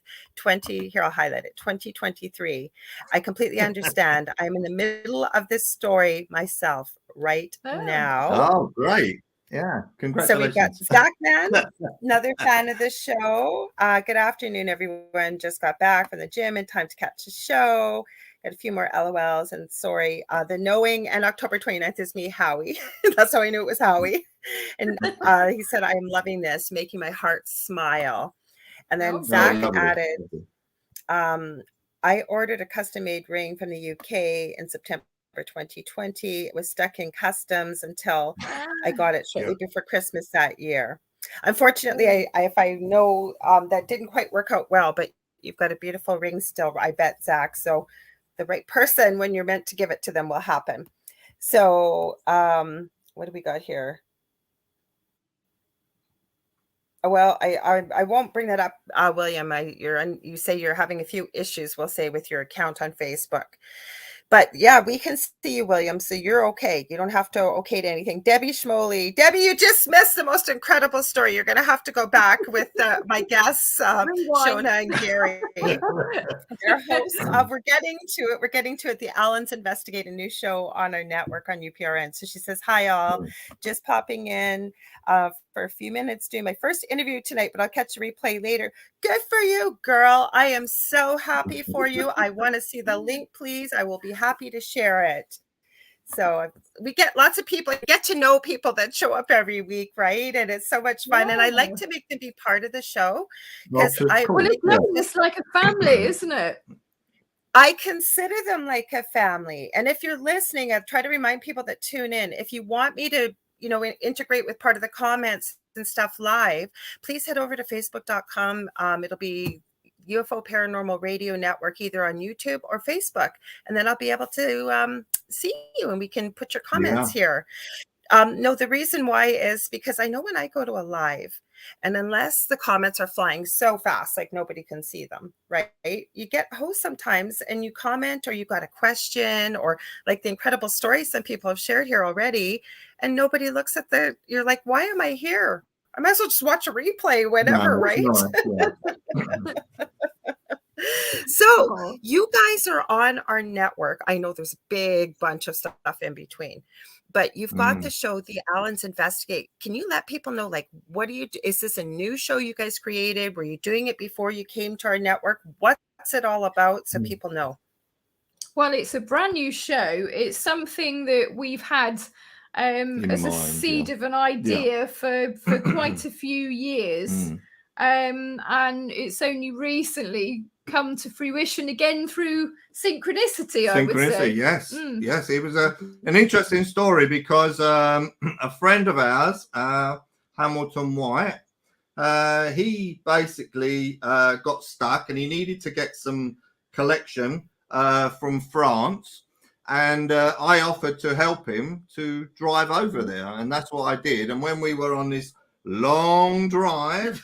here, I'll highlight it, 2023. I completely understand. I'm in the middle of this story myself right now. Oh, great. Yeah. Congratulations. So we've got Zach Man, another fan of the show. Good afternoon, everyone. Just got back from the gym in time to catch the show. Got a few more LOLs and sorry. The knowing and October 29th is me, Howie. That's how I knew it was Howie. And he said, I am loving this, making my heart smile. And then Zach added, I ordered a custom-made ring from the UK in September 2020. It was stuck in customs until I got it shortly before Christmas that year. Unfortunately, I know that didn't quite work out well, but you've got a beautiful ring still, I bet, Zach. So the right person when you're meant to give it to them will happen. So what do we got here? Well, I won't bring that up, William. You say you're having a few issues, we'll say, with your account on Facebook. But yeah, we can see you, William. So you're okay. You don't have to okay to anything. Debbie Schmoley. Debbie, you just missed the most incredible story. You're going to have to go back with my guests, Shona and Gary. They're hosts of We're Getting to It. We're Getting to It. The Allens investigate a new show on our network on UPRN. So she says, hi, all. Just popping in for a few minutes doing my first interview tonight, but I'll catch the replay later. Good for you, girl. I am so happy for you. I want to see the link, please. I will be happy to share it. So we get lots of people, get to know people that show up every week, right? And it's so much fun. And I like to make them be part of the show. It's like a family, isn't it? I consider them like a family. And if you're listening, I try to remind people that tune in. If you want me to, integrate with part of the comments and stuff live, please head over to facebook.com. It'll be UFO Paranormal Radio Network, either on YouTube or Facebook. And then I'll be able to see you and we can put your comments here. No, the reason why is because I know when I go to a live, and unless the comments are flying so fast, like nobody can see them, right? You get hosts sometimes and you comment or you got a question or like the incredible stories some people have shared here already. And nobody looks at you're like, why am I here? I might as well just watch a replay, whatever, right? So you guys are on our network. I know there's a big bunch of stuff in between, but you've got the show, The Allens Investigate. Can you let people know, like, what do you do? Is this a new show you guys created? Were you doing it before you came to our network? What's it all about so people know? Well, it's a brand new show. It's something that we've had as a seed of an idea for quite a few years. And it's only recently come to fruition again through synchronicity, I would say. Yes. Yes, it was an interesting story because a friend of ours, Hamilton White, he basically got stuck and he needed to get some collection from France. And I offered to help him to drive over there. And that's what I did. And when we were on this long drive,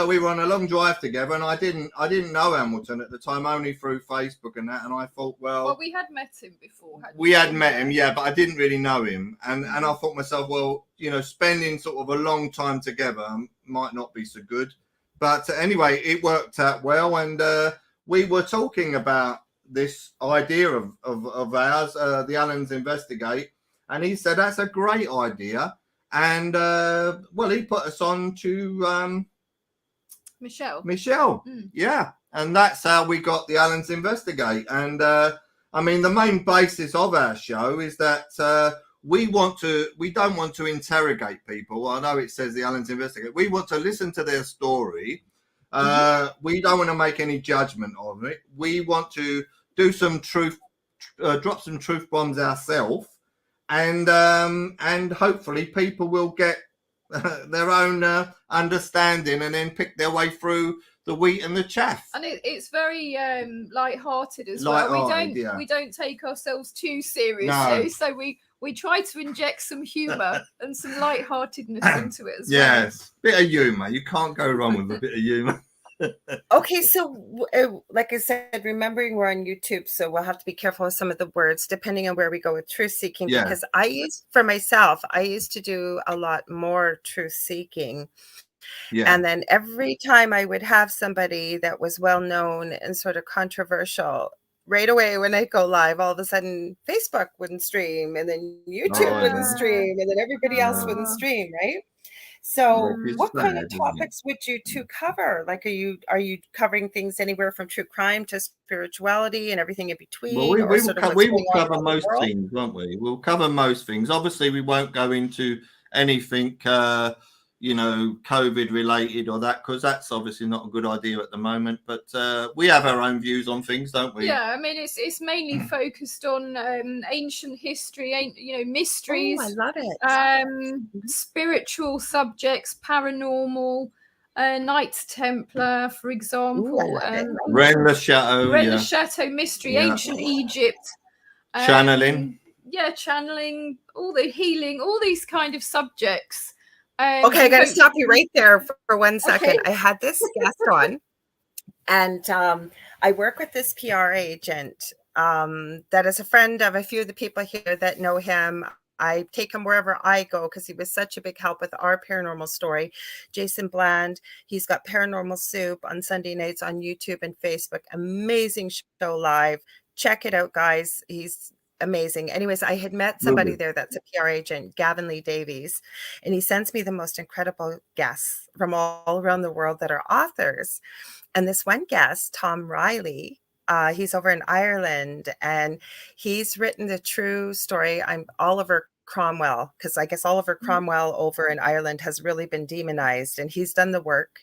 we were on a long drive together. And I didn't know Hamilton at the time, only through Facebook and that. And I thought, well, we had met him before. We had met him, yeah, but I didn't really know him. And I thought to myself, well, you know, spending sort of a long time together might not be so good. But anyway, it worked out well. And we were talking about this idea of ours, the Allens Investigate, and he said that's a great idea, and well, he put us on to Michelle, yeah, and that's how we got the Allens Investigate. And I mean, the main basis of our show is that we don't want to interrogate people. I know it says the Allens Investigate. We want to listen to their story. We don't want to make any judgment of it. We want to do some truth, drop some truth bombs ourselves, and hopefully people will get their own understanding and then pick their way through the wheat and the chaff. And it's very light-hearted as well. We don't take ourselves too seriously, so we try to inject some humour and some light-heartedness into it as well. Yes, bit of humour. You can't go wrong with a bit of humour. Okay, so like I said, remembering we're on YouTube, so we'll have to be careful with some of the words depending on where we go with truth seeking. Yeah. Because I used to do a lot more truth seeking. Yeah. And then every time I would have somebody that was well known and sort of controversial, right away when I go live, all of a sudden Facebook wouldn't stream, and then YouTube wouldn't stream, and then everybody else wouldn't stream, right? So what kind of topics would you two cover? Like, are you covering things anywhere from true crime to spirituality and everything in between? Well, we will cover most things, won't we? We'll cover most things. Obviously, we won't go into anything, you know, COVID related or that, because that's obviously not a good idea at the moment. But we have our own views on things, don't we? Yeah, I mean, it's mainly focused on ancient history, mysteries. Oh, I love it. Spiritual subjects, paranormal, Knights Templar, for example. Rennes le Chateau. Rennes le Chateau mystery, ancient Egypt. Channeling. Channeling, all the healing, all these kind of subjects. Okay, I got to stop you right there for 1 second. Okay. I had this guest on, and I work with this PR agent that is a friend of a few of the people here that know him. I take him wherever I go because he was such a big help with our paranormal story. Jason Bland, he's got Paranormal Soup on Sunday nights on YouTube and Facebook. Amazing show live. Check it out, guys. He's amazing. Anyways, I had met somebody there that's a PR agent, Gavin Lee Davies, and he sends me the most incredible guests from all around the world that are authors. And this one guest, Tom Riley, he's over in Ireland, and he's written the true story. I'm Oliver Cromwell, because I guess Oliver Cromwell over in Ireland has really been demonized, and he's done the work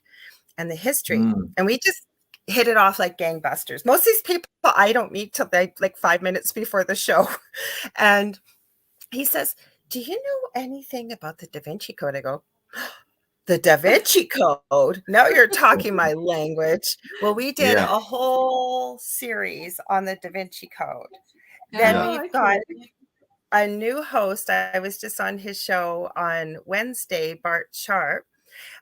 and the history. And we just hit it off like gangbusters. Most of these people I don't meet till like 5 minutes before the show. And he says, do you know anything about the Da Vinci Code? I go, the Da Vinci Code? Now you're talking my language. Well, we did a whole series on the Da Vinci Code. Then we've got a new host. I was just on his show on Wednesday, Bart Sharp.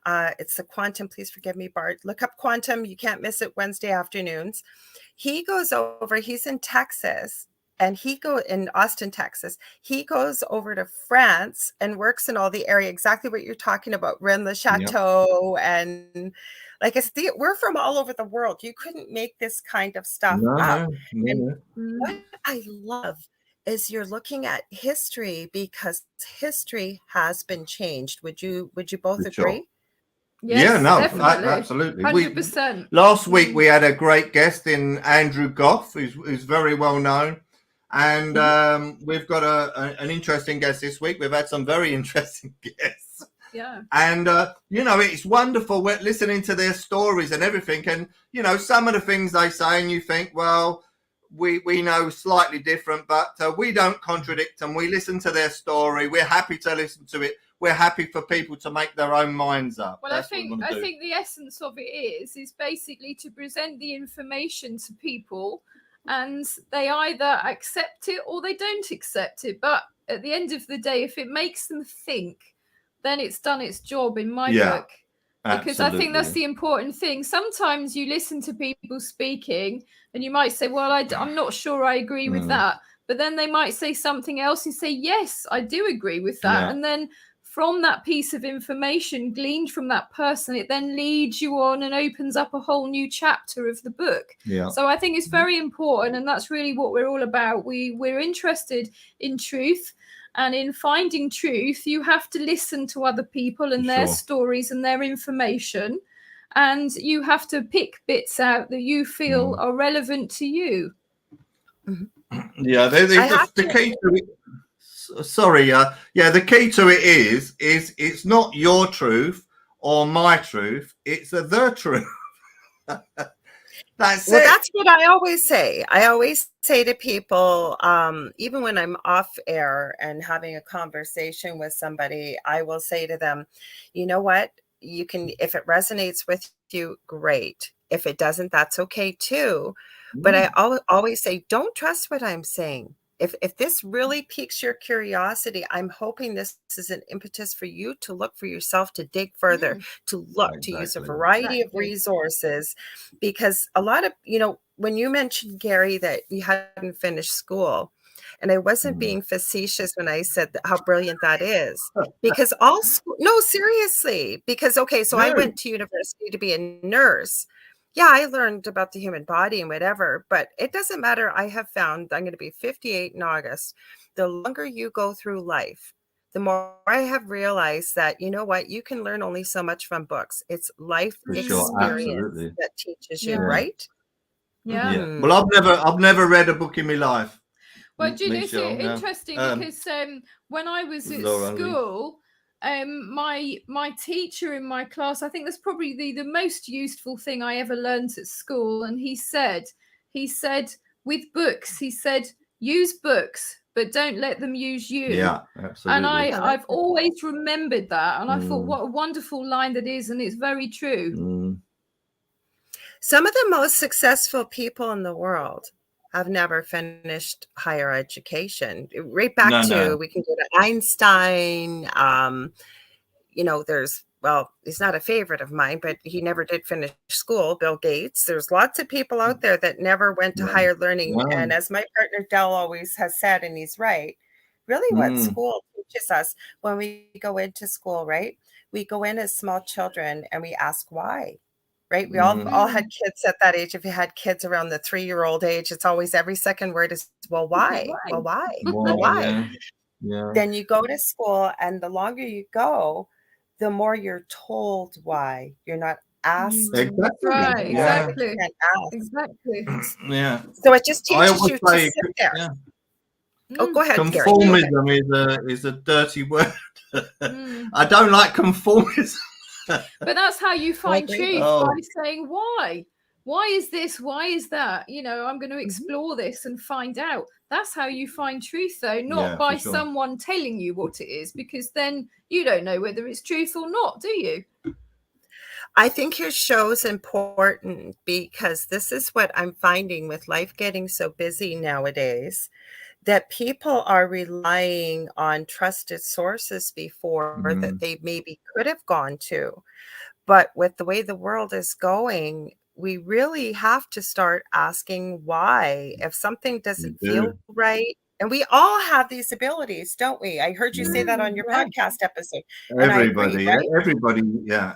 It's the Quantum. Please forgive me, Bart. Look up Quantum. You can't miss it Wednesday afternoons. He goes over, he's in Texas, and in Austin, Texas. He goes over to France and works in all the area, exactly what you're talking about, Rennes le Chateau. And like I said, we're from all over the world. You couldn't make this kind of stuff up. And what I love is you're looking at history, because history has been changed. Would you both agree? Yes, absolutely. 100%. Last week we had a great guest in Andrew Goff, who's very well known, and we've got an interesting guest this week. We've had some very interesting guests. Yeah. And, it's wonderful listening to their stories and everything. And, some of the things they say and you think, well, we know slightly different, but we don't contradict them. We listen to their story. We're happy to listen to it. We're happy for people to make their own minds up. Well, I think the essence of it is basically to present the information to people, and they either accept it or they don't accept it. But at the end of the day, if it makes them think, then it's done its job in my book. Because I think that's the important thing. Sometimes you listen to people speaking and you might say, well, I'm not sure I agree with that. But then they might say something else and say, yes, I do agree with that. Yeah. And then from that piece of information gleaned from that person, it then leads you on and opens up a whole new chapter of the book. Yeah. So I think it's very important. And that's really what we're all about. We're interested in truth. And in finding truth, you have to listen to other people and their stories and their information. And you have to pick bits out that you feel are relevant to you. Yeah, the key to it. Sorry, the key to it is it's not your truth or my truth. It's the truth. That's what I always say. I always say to people, even when I'm off air and having a conversation with somebody, I will say to them, you know what? You can, if it resonates with you, great. If it doesn't, that's okay too. But I always say, don't trust what I'm saying. If this really piques your curiosity, I'm hoping this is an impetus for you to look for yourself, to dig further, to look, to use a variety of resources. Because a lot of, when you mentioned, Gary, that you hadn't finished school, and I wasn't being facetious when I said how brilliant that is, because all school, no, seriously, because, I went to university to be a nurse. Yeah, I learned about the human body and whatever, but it doesn't matter. I have found, I'm going to be 58 in August. The longer you go through life, the more I have realized that, you know what, you can learn only so much from books. It's life experience that teaches you, right? Yeah. Well, I've never read a book in my life. Well, do you know, it's interesting because when I was at school, my teacher in my class, I think that's probably the most useful thing I ever learned at school. And he said, with books, he said, use books, but don't let them use you. Yeah, absolutely. And I've always remembered that. And I thought, what a wonderful line that is. And it's very true. Some of the most successful people in the world have never finished higher education. Right back to, we can go to Einstein. He's not a favorite of mine, but he never did finish school. Bill Gates. There's lots of people out there that never went to higher learning. And as my partner Del always has said, and he's right, really what school teaches us when we go into school, right? We go in as small children and we ask why. Right. We all had kids at that age. If you had kids around the 3-year-old age, it's always every second word is, well, why? Well, why? Well, why? Yeah. Then you go to school, and the longer you go, the more you're told why. You're not asked. Exactly. Right. Yeah. Exactly. Yeah. So it just teaches you to sit there. Yeah. Oh, go ahead, Conformism is a dirty word. I don't like conformism. But that's how you find truth, by saying why is this, why is that, I'm going to explore this and find out. That's how you find truth, though, not by someone telling you what it is, because then you don't know whether it's truth or not, do you? I think your show is important because this is what I'm finding with life getting so busy nowadays, that people are relying on trusted sources before that they maybe could have gone to. But with the way the world is going, we really have to start asking why. If something doesn't feel right, and we all have these abilities, don't we? I heard you say that on your podcast episode. Everybody,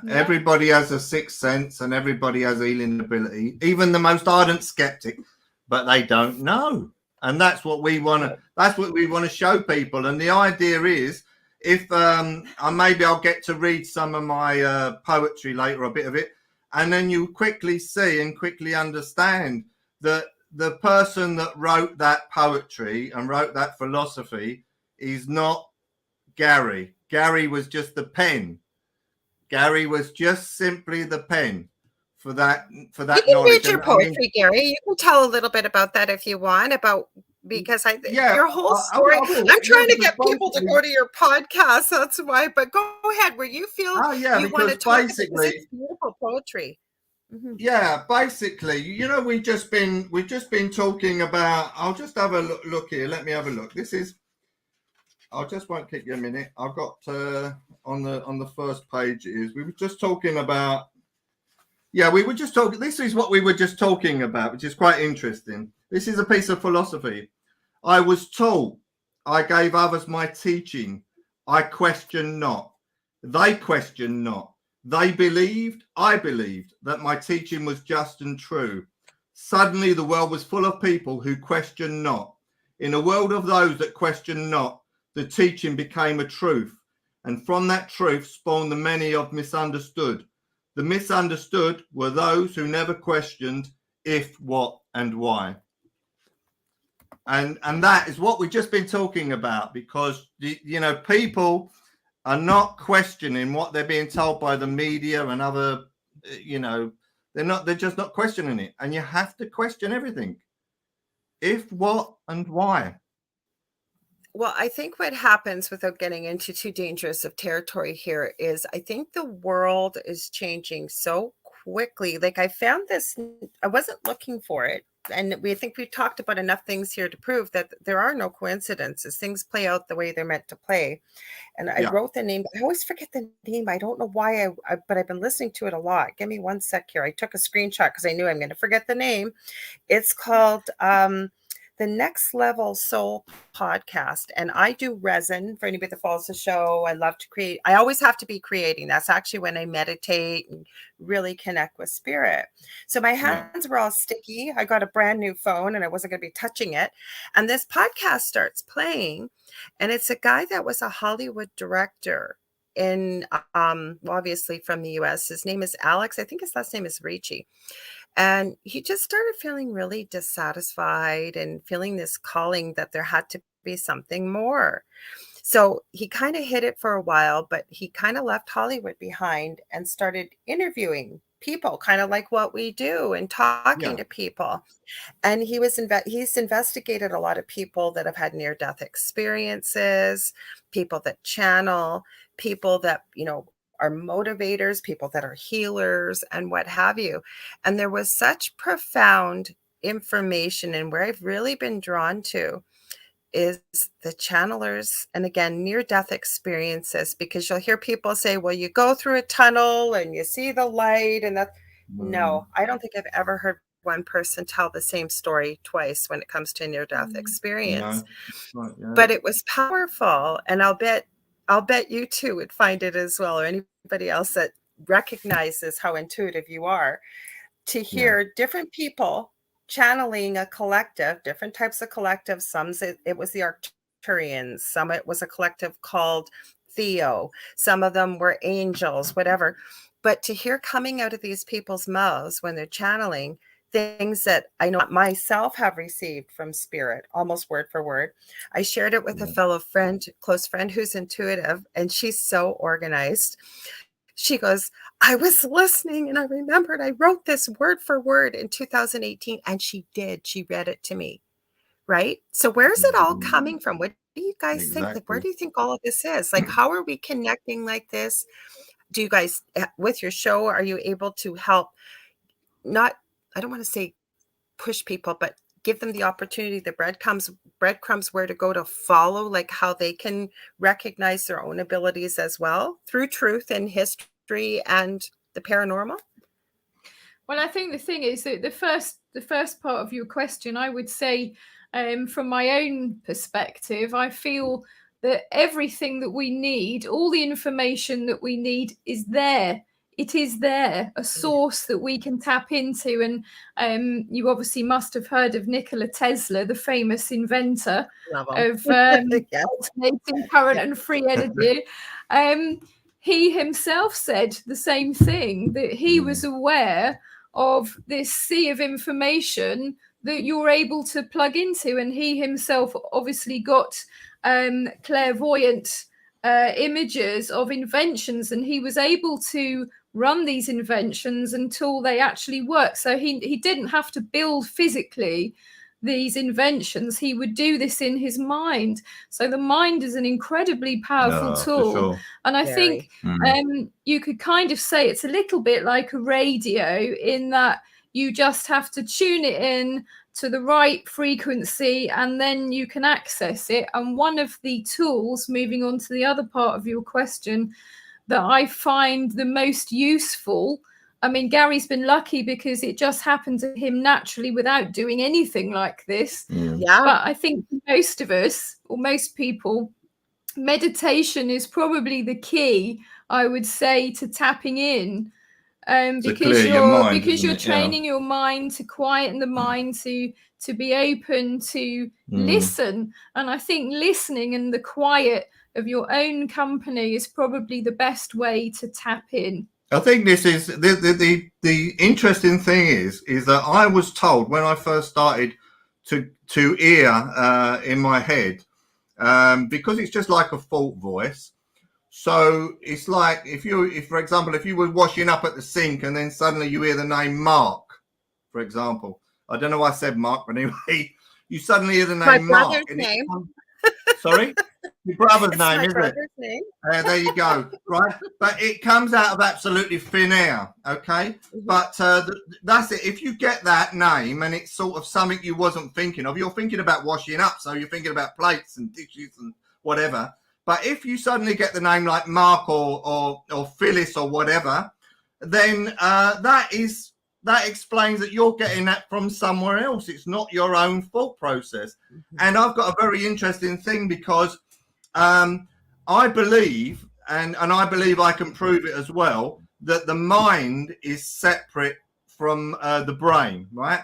everybody has a sixth sense and everybody has healing ability, even the most ardent skeptic, but they don't know. And that's what we want to. That's what we want to show people. And the idea is, if maybe I'll get to read some of my poetry later, a bit of it, and then you quickly see and quickly understand that the person that wrote that poetry and wrote that philosophy is not Gary. Gary was just the pen. Gary was just simply the pen for that You can knowledge. read your poetry, Gary. You can tell a little bit about that if you want, because your whole story. I'm trying to get people to go to your podcast. That's why. But go ahead where you feel you want to talk. Basically, it's beautiful poetry. Mm-hmm. Yeah, basically, we've just been talking about. I'll just have a look here. Let me have a look. I just won't keep you a minute. I've got on the first page we were just talking about. Yeah, we were just talking. This is what we were just talking about, which is quite interesting. This is a piece of philosophy. I was taught. I gave others my teaching. I question not. They question not. They believed. I believed that my teaching was just and true. Suddenly, the world was full of people who question not. In a world of those that question not, the teaching became a truth, and from that truth spawned the many of misunderstood. The misunderstood were those who never questioned if, what, and why. And that is what we've just been talking about, because people are not questioning what they're being told by the media and other, they're just not questioning it. And you have to question everything. If, what, and why. Well, I think what happens, without getting into too dangerous of territory here, is I think the world is changing so quickly. Like, I found this, I wasn't looking for it. And we think we've talked about enough things here to prove that there are no coincidences. Things play out the way they're meant to play. And I wrote the name. I always forget the name. I don't know why, but I've been listening to it a lot. Give me one sec here. I took a screenshot because I knew I'm going to forget the name. It's called the Next Level Soul Podcast. And I do resin for anybody that follows the show. I love to create. I always have to be creating. That's actually when I meditate and really connect with spirit. So my hands were all sticky. I got a brand new phone and I wasn't going to be touching it. And this podcast starts playing. And it's a guy that was a Hollywood director in, obviously from the US. His name is Alex. I think his last name is Ricci. And he just started feeling really dissatisfied and feeling this calling that there had to be something more. So he kind of hid it for a while, but he kind of left Hollywood behind and started interviewing people, kind of like what we do, and talking to people. And he's investigated a lot of people that have had near-death experiences, people that channel, people that, are motivators, people that are healers, and what have you. And there was such profound information, and where I've really been drawn to is the channelers, and again, near-death experiences, because you'll hear people say, well, you go through a tunnel and you see the light, and that. No, I don't think I've ever heard one person tell the same story twice when it comes to a near-death experience. But it was powerful, and I'll bet you too would find it as well, or anybody else that recognizes how intuitive you are, to hear different people channeling a collective, different types of collectives. Some it was the Arcturians, some it was a collective called Theo, some of them were angels, whatever. But to hear coming out of these people's mouths when they're channeling things that I know myself have received from spirit, almost word for word. I shared it with a fellow friend, close friend, who's intuitive, and she's so organized. She goes, I was listening and I remembered I wrote this word for word in 2018, and she did. She read it to me. Right? So where's it all coming from? What do you guys think? Like, where do you think all of this is? Like, how are we connecting like this? Do you guys, with your show, are you able to help not, I don't want to say push people, but give them the opportunity, the breadcrumbs where to go to follow, like how they can recognize their own abilities as well through truth and history and the paranormal? Well, I think the thing is that the first part of your question, I would say, from my own perspective, I feel that everything that we need, all the information that we need is there. It is there, a source that we can tap into. And you obviously must have heard of Nikola Tesla, the famous inventor of alternating current and free energy. He himself said the same thing, that he was aware of this sea of information that you're able to plug into. And he himself obviously got clairvoyant images of inventions, and he was able to run these inventions until they actually work. So he didn't have to build physically these inventions. He would do this in his mind. So the mind is an incredibly powerful tool. Sure. And I think you could kind of say it's a little bit like a radio, in that you just have to tune it in to the right frequency and then you can access it. And one of the tools, moving on to the other part of your question, that I find the most useful, I mean, Gary's been lucky because it just happened to him naturally without doing anything like this. Yeah. But I think most of us, or most people, meditation is probably the key, I would say, to tapping in. Because you're training your mind to quieten the mind, to be open, to listen. And I think listening and the quiet of your own company is probably the best way to tap in. I think this is the interesting thing is that I was told when I first started to hear in my head, because it's just like a fault voice. So it's like if for example, if you were washing up at the sink and then suddenly you hear the name Mark, for example. I don't know why I said Mark, but anyway, you suddenly hear the name Mark. Name. Sorry? Your brother's name, my isn't brother's it? Name. There you go. Right. But it comes out of absolutely thin air. Okay. But that's it. If you get that name and it's sort of something you wasn't thinking of, you're thinking about washing up. So you're thinking about plates and dishes and whatever. But if you suddenly get the name like Mark or Phyllis or whatever, then that explains that you're getting that from somewhere else. It's not your own thought process. And I've got a very interesting thing because I believe, and I believe I can prove it as well, that the mind is separate from the brain, right?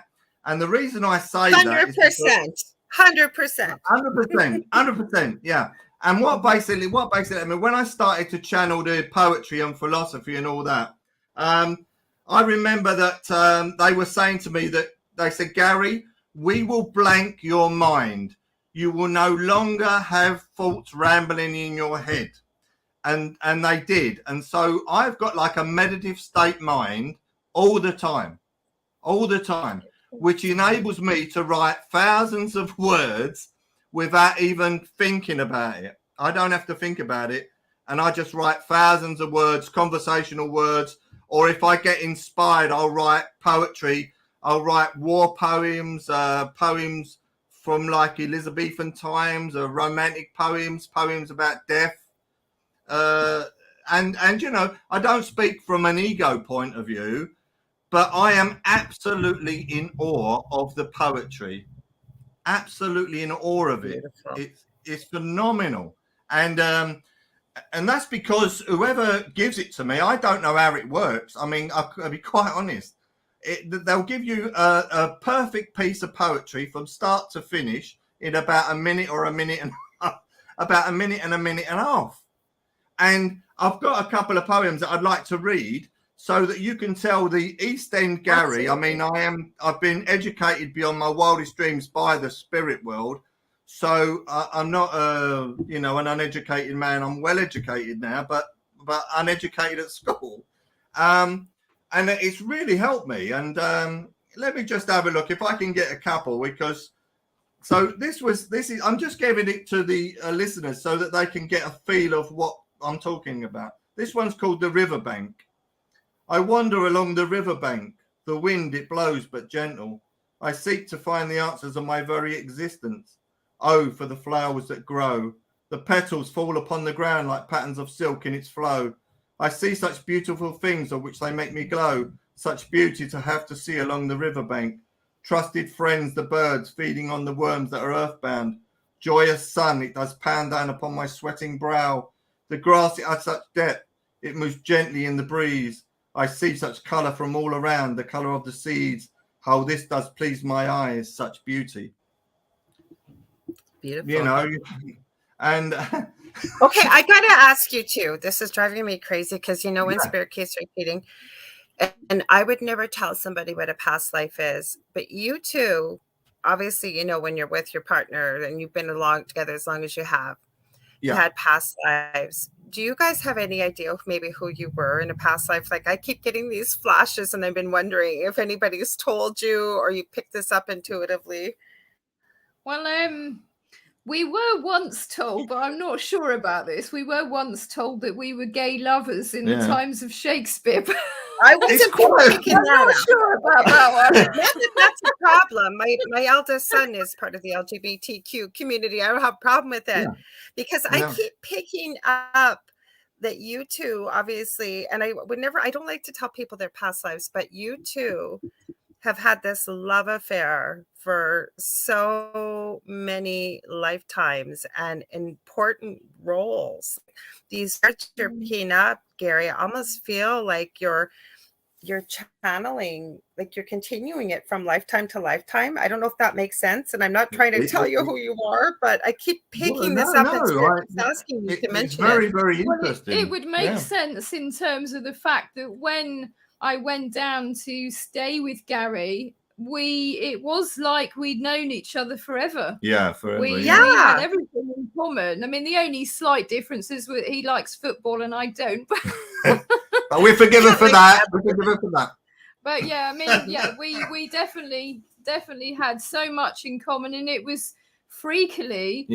And the reason I say 100%. 100%, yeah. And what basically, I mean, when I started to channel the poetry and philosophy and all that, I remember that they were saying to me that they said, Gary, we will blank your mind. You will no longer have thoughts rambling in your head. And they did. And so I've got like a meditative state mind all the time, which enables me to write thousands of words without even thinking about it. I don't have to think about it. And I just write thousands of words, conversational words. Or if I get inspired, I'll write poetry. I'll write war poems, poems from like Elizabethan times, romantic poems about death. And you know, I don't speak from an ego point of view, but I am absolutely in awe of the poetry. Absolutely in awe of it. It's phenomenal. And that's because whoever gives it to me, I don't know how it works. I mean, I'll be quite honest. They'll give you a perfect piece of poetry from start to finish in about a minute or a minute and about a minute and a half. And I've got a couple of poems that I'd like to read so that you can tell the East End Gary. Absolutely. I mean, I've been educated beyond my wildest dreams by the spirit world. So I'm not, an uneducated man. I'm well educated now, but uneducated at school. And it's really helped me. And let me just have a look if I can get a couple, because so this is I'm just giving it to the listeners so that they can get a feel of what I'm talking about. This one's called The Riverbank. I wander along the riverbank. The wind, it blows but gentle. I seek to find the answers of my very existence. Oh, for the flowers that grow. The petals fall upon the ground like patterns of silk in its flow. I see such beautiful things of which they make me glow. Such beauty to have to see along the riverbank. Trusted friends, the birds feeding on the worms that are earthbound. Joyous sun, it does pound down upon my sweating brow. The grass, it has such depth, it moves gently in the breeze. I see such colour from all around, the colour of the seeds. How this does please my eyes, such beauty. Beautiful. You know, and okay, I gotta ask you too. This is driving me crazy because when spirit keeps repeating, and I would never tell somebody what a past life is, but you too, obviously, when you're with your partner and you've been along together as long as you have, had past lives. Do you guys have any idea of maybe who you were in a past life? Like, I keep getting these flashes, and I've been wondering if anybody's told you or you picked this up intuitively. Well, we were once told, but I'm not sure about this. We were once told that we were gay lovers in the times of Shakespeare. I wasn't picking I'm that not up. sure about that one. Not that that's a problem. My eldest son is part of the LGBTQ community. I don't have a problem with it because I keep picking up that you two, obviously, and I don't like to tell people their past lives, but you two have had this love affair for so many lifetimes and important roles. These words you're picking up, Gary, I almost feel like you're channeling, like you're continuing it from lifetime to lifetime. I don't know if that makes sense. And I'm not trying to tell you who you are, but I keep picking this up. It's asking you to mention it's very, very Well, interesting. it would make sense in terms of the fact that when I went down to stay with Gary, it was like we'd known each other forever. Yeah, forever. We had everything in common. I mean, the only slight difference is he likes football and I don't. But we're forgiven for that. We're forgiven for that. But yeah, I mean, we definitely had so much in common, and it was freakily,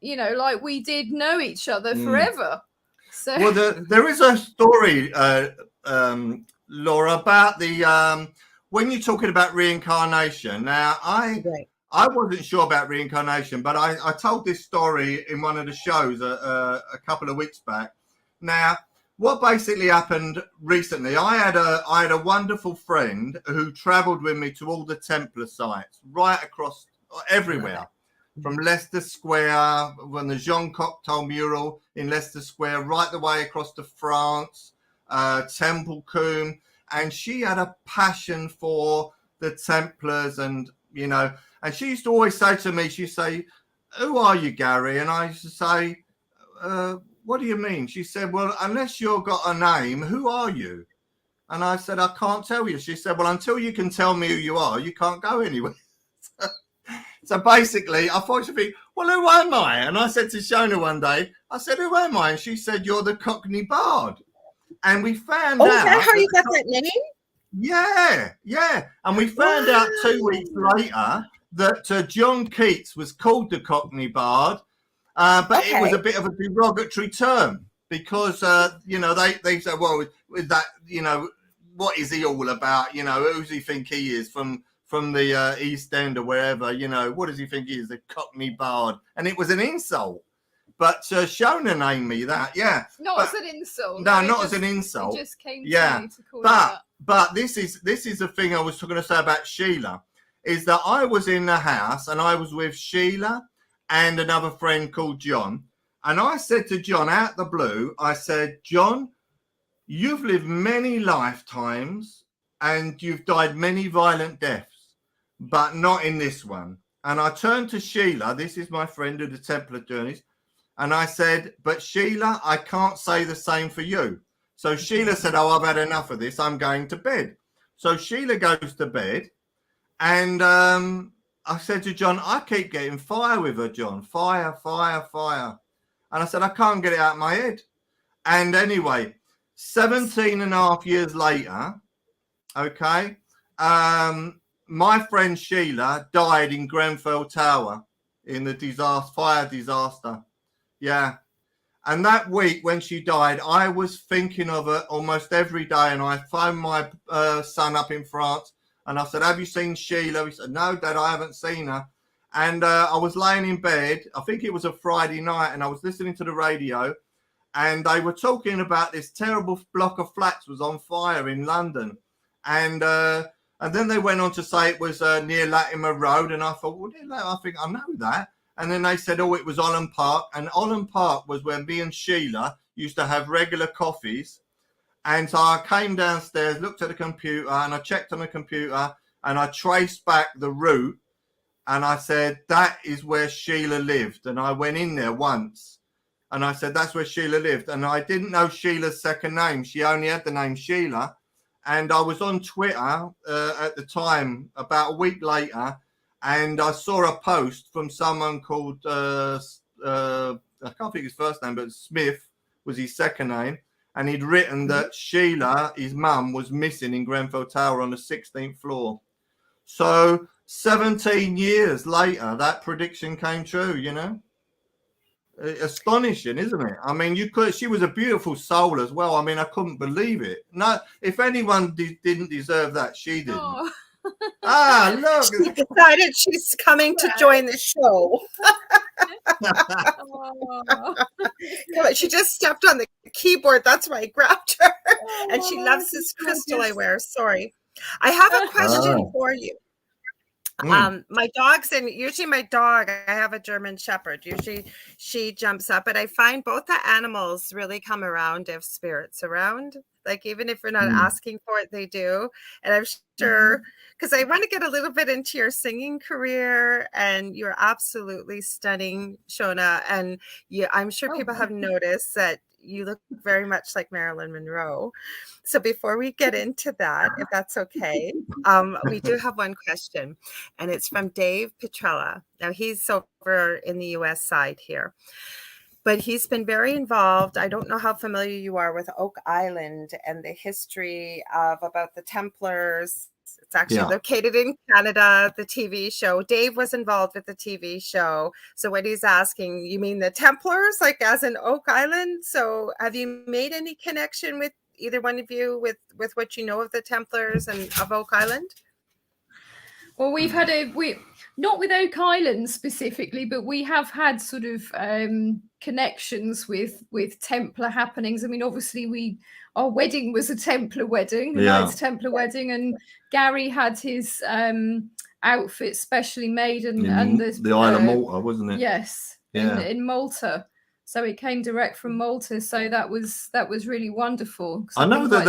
like we did know each other forever. So well, there is a story, Laura, about the when you're talking about reincarnation. Now, I wasn't sure about reincarnation, but I told this story in one of the shows a couple of weeks back. Now, what basically happened recently, I had a wonderful friend who traveled with me to all the Templar sites right across everywhere, from Leicester Square, from the Jean Cocteau mural in Leicester Square, right the way across to France, Temple Combe. And she had a passion for the Templars, and and she used to always say to me, she'd say, "Who are you, Gary?" And I used to say, "What do you mean?" She said, "Well, unless you've got a name, who are you?" And I said, "I can't tell you." She said, "Well, until you can tell me who you are, you can't go anywhere." So basically, I thought she'd be, "Well, who am I?" And I said to Shona one day, I said, "Who am I?" And she said, "You're the Cockney Bard." And we found out. Is that how you got that name? Yeah. And we found out 2 weeks later that John Keats was called the Cockney Bard, but it was a bit of a derogatory term because, they said, "Well, with that, what is he all about? Who does he think he is from the East End or wherever? What does he think he is, the Cockney Bard?" And it was an insult. But Shona named me that, Not as an insult. No, not as an insult. It just came to me to call it that. But this is the thing I was going to say about Sheila, is that I was in the house and I was with Sheila and another friend called John. And I said to John out the blue, I said, "John, you've lived many lifetimes and you've died many violent deaths, but not in this one." And I turned to Sheila, this is my friend of the Templar Journeys, and I said, "But Sheila, I can't say the same for you." So Sheila said, "Oh, I've had enough of this. I'm going to bed." So Sheila goes to bed. And I said to John, "I keep getting fire with her, John. Fire. And I said, "I can't get it out of my head." And anyway, 17 and a half years later, my friend Sheila died in Grenfell Tower in the fire disaster. Yeah. And that week when she died, I was thinking of her almost every day. And I phoned my son up in France and I said, "Have you seen Sheila?" He said, "No, Dad, I haven't seen her." And I was laying in bed. I think it was a Friday night, and I was listening to the radio, and they were talking about this terrible block of flats was on fire in London. And then they went on to say it was near Latimer Road. And I thought, well, I think I know that. And then they said, "Oh, it was Holland Park." And Holland Park was where me and Sheila used to have regular coffees. And so I came downstairs, looked at the computer, and I checked on the computer, and I traced back the route. And I said, "That is where Sheila lived." And I went in there once. And I said, "That's where Sheila lived." And I didn't know Sheila's second name. She only had the name Sheila. And I was on Twitter at the time, about a week later, and I saw a post from someone called I can't think his first name, but Smith was his second name. And he'd written that Sheila, his mum, was missing in Grenfell Tower on the 16th floor. So 17 years later, that prediction came true, you know. Astonishing, isn't it? I mean, she was a beautiful soul as well. I mean, I couldn't believe it. No, if anyone didn't deserve that, she didn't. Oh. Look. She decided she's coming to join the show. She just stepped on the keyboard. That's why I grabbed her. And she loves this crystal I wear. Sorry. I have a question for you. My dogs, and usually my dog, I have a German Shepherd. Usually she jumps up, but I find both the animals really come around if spirits around. Like, even if you're not asking for it, they do. And I'm sure, because I want to get a little bit into your singing career, and you're absolutely stunning, Shona. And I'm sure people have noticed that you look very much like Marilyn Monroe. So before we get into that, if that's okay, we do have one question, and it's from Dave Petrella. Now, he's over in the US side here, but he's been very involved. I don't know how familiar you are with Oak Island and the history of about the Templars. It's actually located in Canada, the TV show. Dave was involved with the TV show. So what he's asking, you mean the Templars, like as in Oak Island? So have you made any connection with either one of you with what you know of the Templars and of Oak Island? Well, we've had not with Oak Island specifically, but we have had sort of connections with Templar happenings. I mean, obviously our wedding was a Templar wedding, a Knights Templar wedding, and Gary had his outfit specially made and the Isle of Malta, wasn't it? Yes, in Malta. So it came direct from Malta. So that was really wonderful. I know that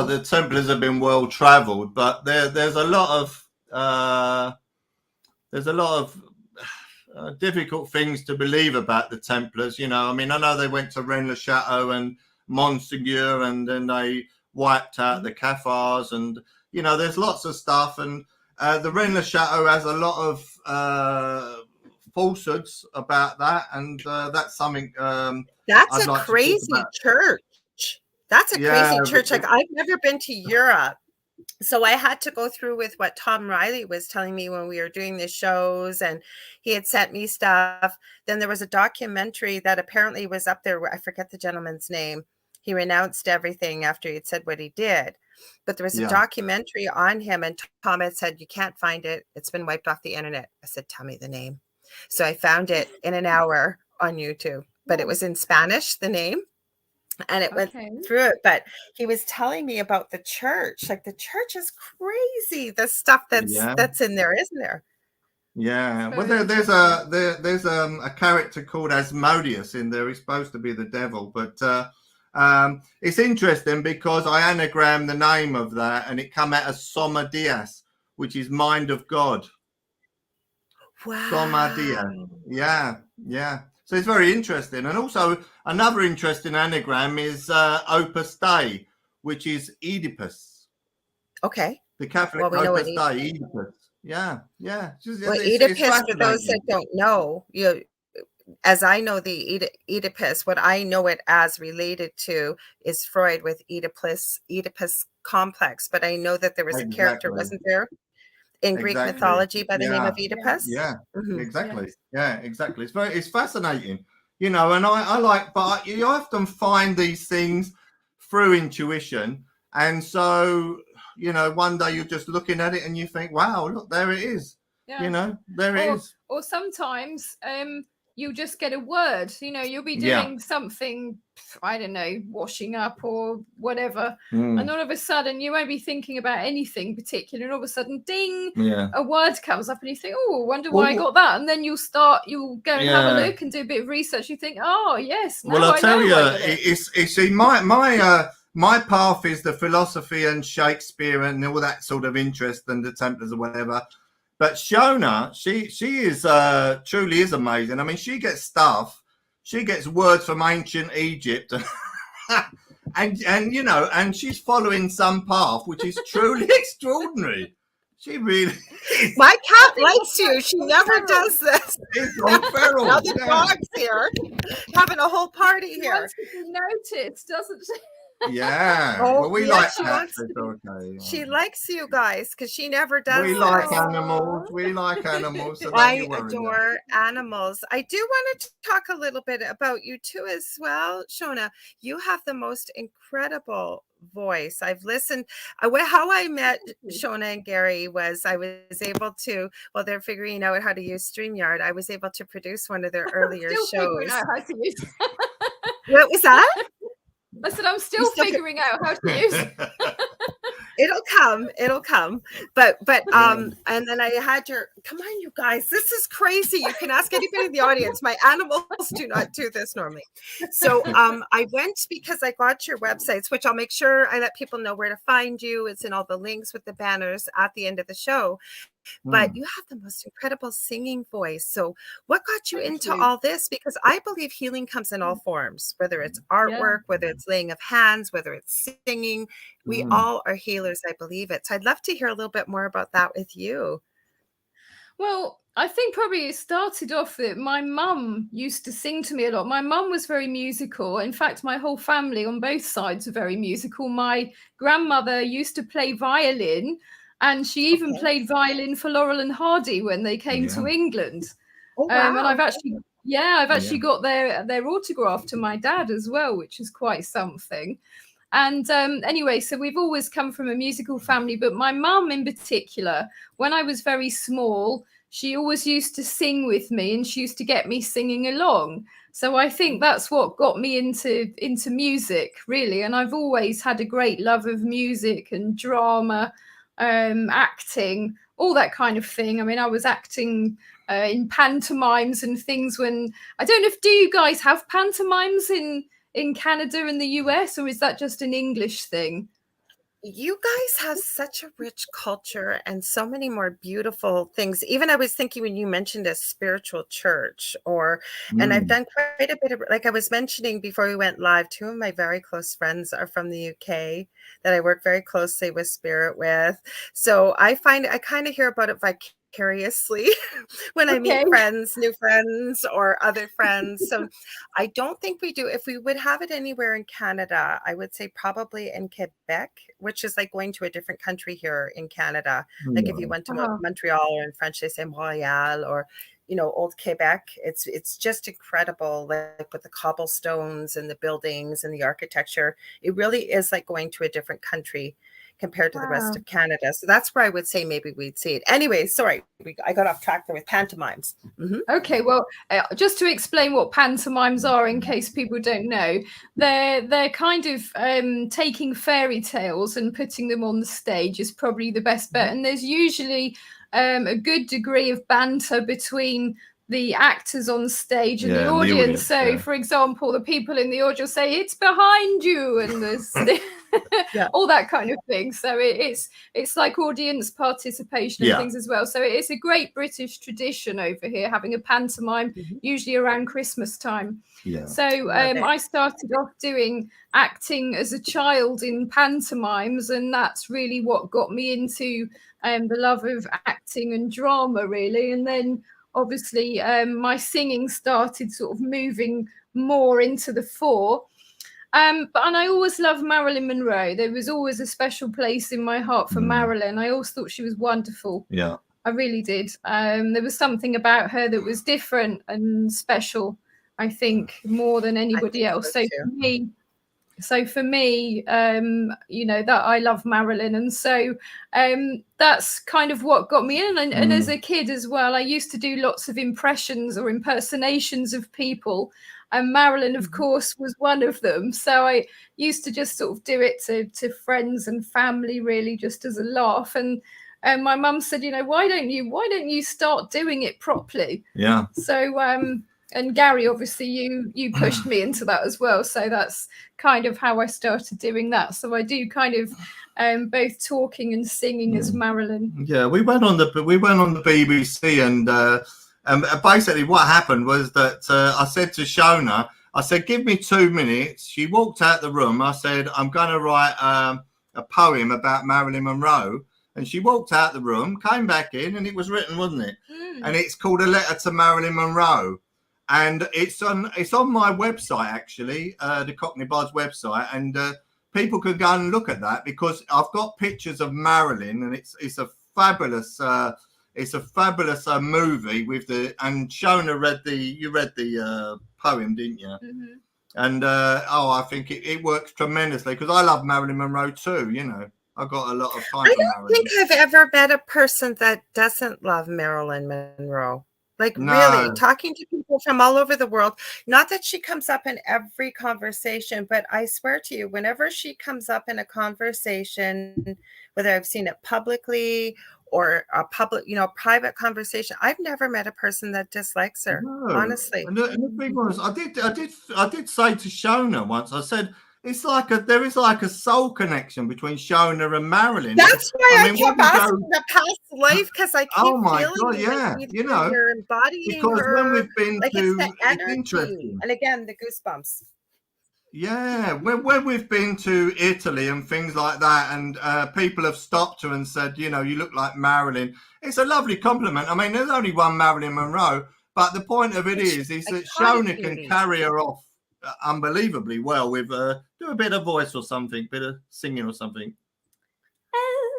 the Templars have been well travelled, but there's a lot of difficult things to believe about the Templars. You know, I mean, I know they went to Rennes-le-Château and Monseigneur, and then they wiped out the Cathars, and you know, there's lots of stuff. And the Rennes-le-Château has a lot of falsehoods about that, and that's something. That's a crazy church. That's a crazy church. Like, I've never been to Europe. So I had to go through with what Tom Riley was telling me when we were doing the shows, and he had sent me stuff. Then there was a documentary that apparently was up there. I forget the gentleman's name. He renounced everything after he'd said what he did. But there was a documentary on him, and Tom had said, you can't find it. It's been wiped off the internet. I said, tell me the name. So I found it in an hour on YouTube, but it was in Spanish, the name. And it went through it, but he was telling me about the church. Like, the church is crazy. The stuff that's in there, isn't there? Yeah. Well, there's a character called Asmodeus in there. He's supposed to be the devil, but it's interesting because I anagram the name of that, and it come out as Soma Dias, which is mind of God. Wow. Soma Dias. Yeah. So it's very interesting. And also another interesting anagram is Opus Dei, which is Oedipus. Okay. The Catholic Opus Dei, Oedipus. Yeah. Oedipus, for those that don't know, as I know the Oedipus, what I know it as related to is Freud with Oedipus complex. But I know that there was a character, wasn't there, in Greek mythology by the name of Oedipus? Exactly. Yeah, exactly. It's fascinating, you know, and I like, but you often find these things through intuition. And so, you know, one day you're just looking at it and you think, wow, look, there it is. Yeah. You know, there it is. Or sometimes you'll just get a word, you know, you'll be doing something, I don't know, washing up or whatever. And all of a sudden you won't be thinking about anything particular. And all of a sudden, ding, a word comes up and you think, oh, I wonder why I got that. And then you'll go and have a look and do a bit of research. You think, oh, yes. Well, I'll tell you, it's my path is the philosophy and Shakespeare and all that sort of interest and the Templars or whatever. But Shona, she is truly is amazing. I mean, she gets stuff. She gets words from ancient Egypt, and you know, and she's following some path which is truly extraordinary. She really is. My cat likes you. She never does this. It's on feral. Now the dog's here, having a whole party She here. wants to be noticed, doesn't she? Yeah. Oh, Well, we yeah, like she cats. wants to It's be- okay. She likes you guys because she never does We this. like animals. We like animals. So don't I you worry. adore animals. I do want to talk a little bit about you too as well, Shona. You have the most incredible voice. I've listened. How I met Shona and Gary was I was able to, while they're figuring out how to use StreamYard, I was able to produce one of their earlier Still figuring shows. out how to use. What was that? I said I'm still figuring out how to use. It'll come. But and then I had come on, you guys, this is crazy. You can ask anybody in the audience. My animals do not do this normally. So I went because I got your websites, which I'll make sure I let people know where to find you. It's in all the links with the banners at the end of the show. But you have the most incredible singing voice. So what got you into all this? Because I believe healing comes in all forms, whether it's artwork, whether it's laying of hands, whether it's singing. We all are healers. I believe it. So I'd love to hear a little bit more about that with you. Well, I think probably it started off that my mum used to sing to me a lot. My mum was very musical. In fact, my whole family on both sides are very musical. My grandmother used to play violin, and she even played violin for Laurel and Hardy when they came to England. Oh, wow. And I've actually got their autograph to my dad as well, which is quite something. And anyway, so we've always come from a musical family, but my mum in particular, when I was very small, she always used to sing with me, and she used to get me singing along. So I think that's what got me into music, really. And I've always had a great love of music and drama, acting, all that kind of thing. I mean, I was acting in pantomimes and things when I don't know if do you guys have pantomimes in Canada and the US, or is that just an English thing? You guys have such a rich culture and so many more beautiful things. Even I was thinking when you mentioned a spiritual church and I've done quite a bit of, like I was mentioning before we went live, two of my very close friends are from the UK that I work very closely with spirit with. So I kind of hear about it vicariously when I meet friends, new friends or other friends. So I don't think we do. If we would have it anywhere in Canada, I would say probably in Quebec, which is like going to a different country here in Canada. Like if you went to Montreal, or in French they say Montreal, or old Quebec. It's just incredible, like with the cobblestones and the buildings and the architecture. It really is like going to a different country compared to the rest of Canada. So that's where I would say maybe we'd see it. Anyway, sorry, I got off track there with pantomimes. Okay, well, just to explain what pantomimes are in case people don't know, they're kind of taking fairy tales and putting them on the stage is probably the best bet. And there's usually a good degree of banter between the actors on stage and the audience. So, for example, the people in the audience say, "It's behind you," and there's all that kind of thing. So it's like audience participation and things as well. So it's a great British tradition over here, having a pantomime, usually around Christmas time. So I started off doing acting as a child in pantomimes, and that's really what got me into the love of acting and drama, really. And then obviously my singing started sort of moving more into the fore. And I always loved Marilyn Monroe. There was always a special place in my heart for Marilyn. I always thought she was wonderful. Yeah, I really did. There was something about her that was different and special, I think, more than anybody else. So for me, that I love Marilyn. And so that's kind of what got me in. And as a kid as well, I used to do lots of impressions or impersonations of people. And Marilyn, of course, was one of them. So I used to just sort of do it to friends and family, really, just as a laugh. And my mum said, why don't you start doing it properly? Yeah. So and Gary, obviously, you pushed me into that as well. So that's kind of how I started doing that. So I do kind of both talking and singing as Marilyn. Yeah, we went on the BBC, and basically what happened was that I said to Shona, I said, "Give me 2 minutes." She walked out the room. I said, "I'm going to write a poem about Marilyn Monroe." And she walked out the room, came back in, and it was written, wasn't it? And it's called A Letter to Marilyn Monroe. And it's on my website, actually, the Cockney Buzz website. And people can go and look at that, because I've got pictures of Marilyn, and it's a fabulous movie with and Shona read the poem, didn't you? Mm-hmm. And I think it works tremendously, because I love Marilyn Monroe too. You know, I've got a lot of time. I don't think I've ever met a person that doesn't love Marilyn Monroe. Like, really, talking to people from all over the world. Not that she comes up in every conversation, but I swear to you, whenever she comes up in a conversation, whether I've seen it publicly or a private conversation, I've never met a person that dislikes her. Honestly. And the thing was, I did say to Shona once, I said, there is like a soul connection between Shona and Marilyn. That's why I kept asking the past life, because I keep feeling you're embodying because her. When we've been like, to, it's the energy. interesting. And again, the goosebumps. Yeah, when we've been to Italy and things like that, and people have stopped her and said, you look like Marilyn. It's a lovely compliment. I mean, there's only one Marilyn Monroe, but the point of it is that Shona can carry her off unbelievably well with do a bit of voice or something, bit of singing or something.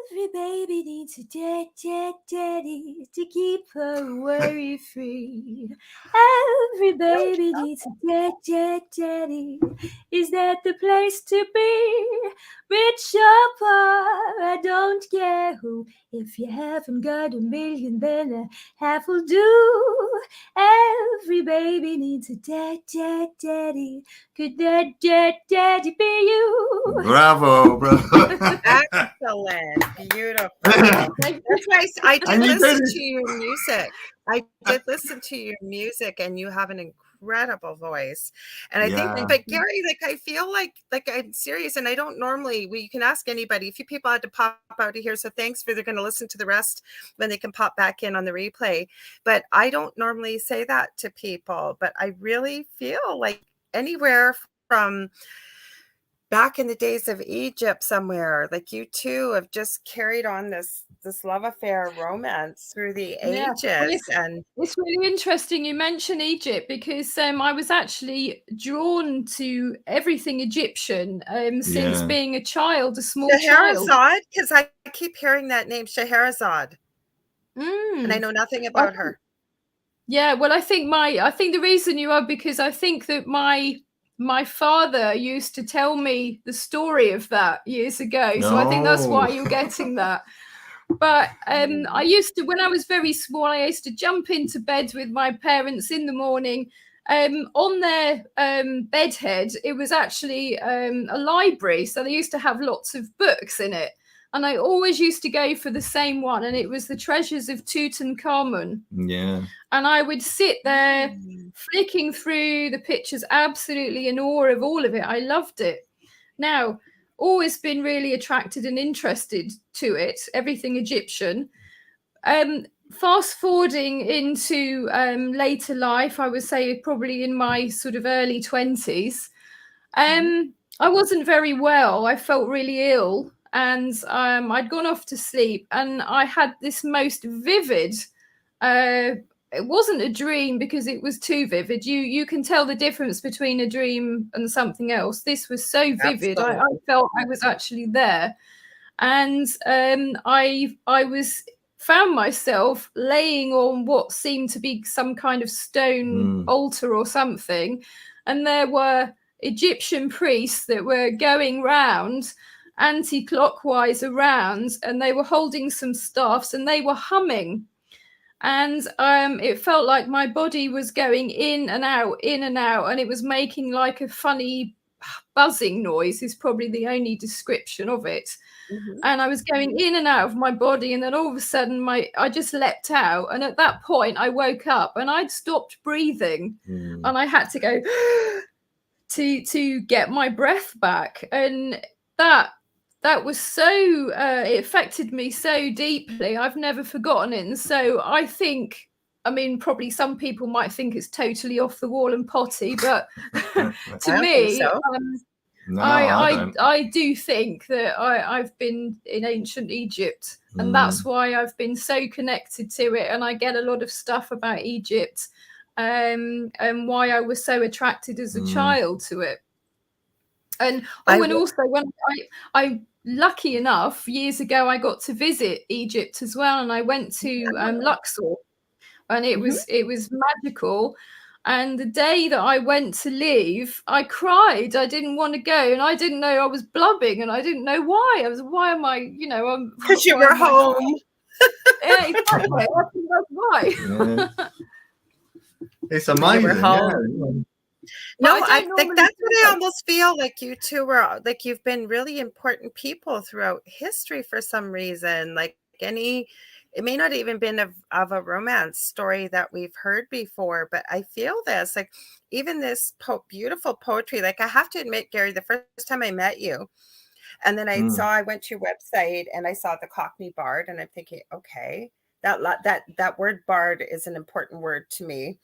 Every baby needs a daddy to keep her worry free. Every baby needs a daddy. Is that the place to be? Rich or poor, I don't care who. If you haven't got $1 million, then a half will do. Every baby needs a daddy. Could that daddy be you? Bravo. Excellent. Beautiful. That's nice. I did listen to your music. And you have an incredible voice. And I think, but Gary, I feel like I'm serious, and I don't normally, you can ask anybody. A few people had to pop out of here, so thanks they're going to listen to the rest when they can pop back in on the replay. But I don't normally say that to people, but I really feel like anywhere from back in the days of Egypt somewhere, like you two have just carried on this love affair romance through the ages. And it's really interesting you mention Egypt, because I was actually drawn to everything Egyptian since being a child, a small child. Scheherazade, because I keep hearing that name, Scheherazade. And I know nothing about her. Yeah, well, I think the reason you are, because I think that my father used to tell me the story of that years ago. So I think that's why you're getting that. But I used to, when I was very small, I used to jump into bed with my parents in the morning. On their bedhead, it was actually a library. So they used to have lots of books in it. And I always used to go for the same one. And it was the Treasures of Tutankhamun. Yeah. And I would sit there flicking through the pictures, absolutely in awe of all of it. I loved it. Now, always been really attracted and interested to it, everything Egyptian. Fast forwarding into later life, I would say probably in my sort of early 20s, I wasn't very well. I felt really ill, and I'd gone off to sleep, and I had this most vivid, it wasn't a dream because it was too vivid. You can tell the difference between a dream and something else. This was so vivid. I felt I was actually there. And I found myself laying on what seemed to be some kind of stone altar or something. And there were Egyptian priests that were going round anti-clockwise around, and they were holding some staffs and they were humming. And it felt like my body was going in and out, and it was making like a funny buzzing noise is probably the only description of it. And I was going in and out of my body, and then all of a sudden I just leapt out, and at that point I woke up and I'd stopped breathing, and I had to go to get my breath back. And that was so it affected me so deeply. I've never forgotten it. And so I think, I mean, probably some people might think it's totally off the wall and potty, but to me, No, I don't. I do think that I've been in ancient Egypt, and that's why I've been so connected to it, and I get a lot of stuff about Egypt, and why I was so attracted as a child to it. And and also when I lucky enough years ago I got to visit Egypt as well, and I went to Luxor, and it was magical. And the day that I went to leave, I cried. I didn't want to go, and I didn't know I was blubbing, and I didn't know why. Why am I, because you were home. Yeah, exactly. I think that's why. Yeah. It's amazing. No, I think that's what I almost feel like. You two were like, you've been really important people throughout history for some reason. Like it may not even been of a romance story that we've heard before, but I feel this, like, even this beautiful poetry. Like, I have to admit, Gary, the first time I met you, and then I went to your website and I saw the Cockney Bard, and I'm thinking, okay, that word bard is an important word to me.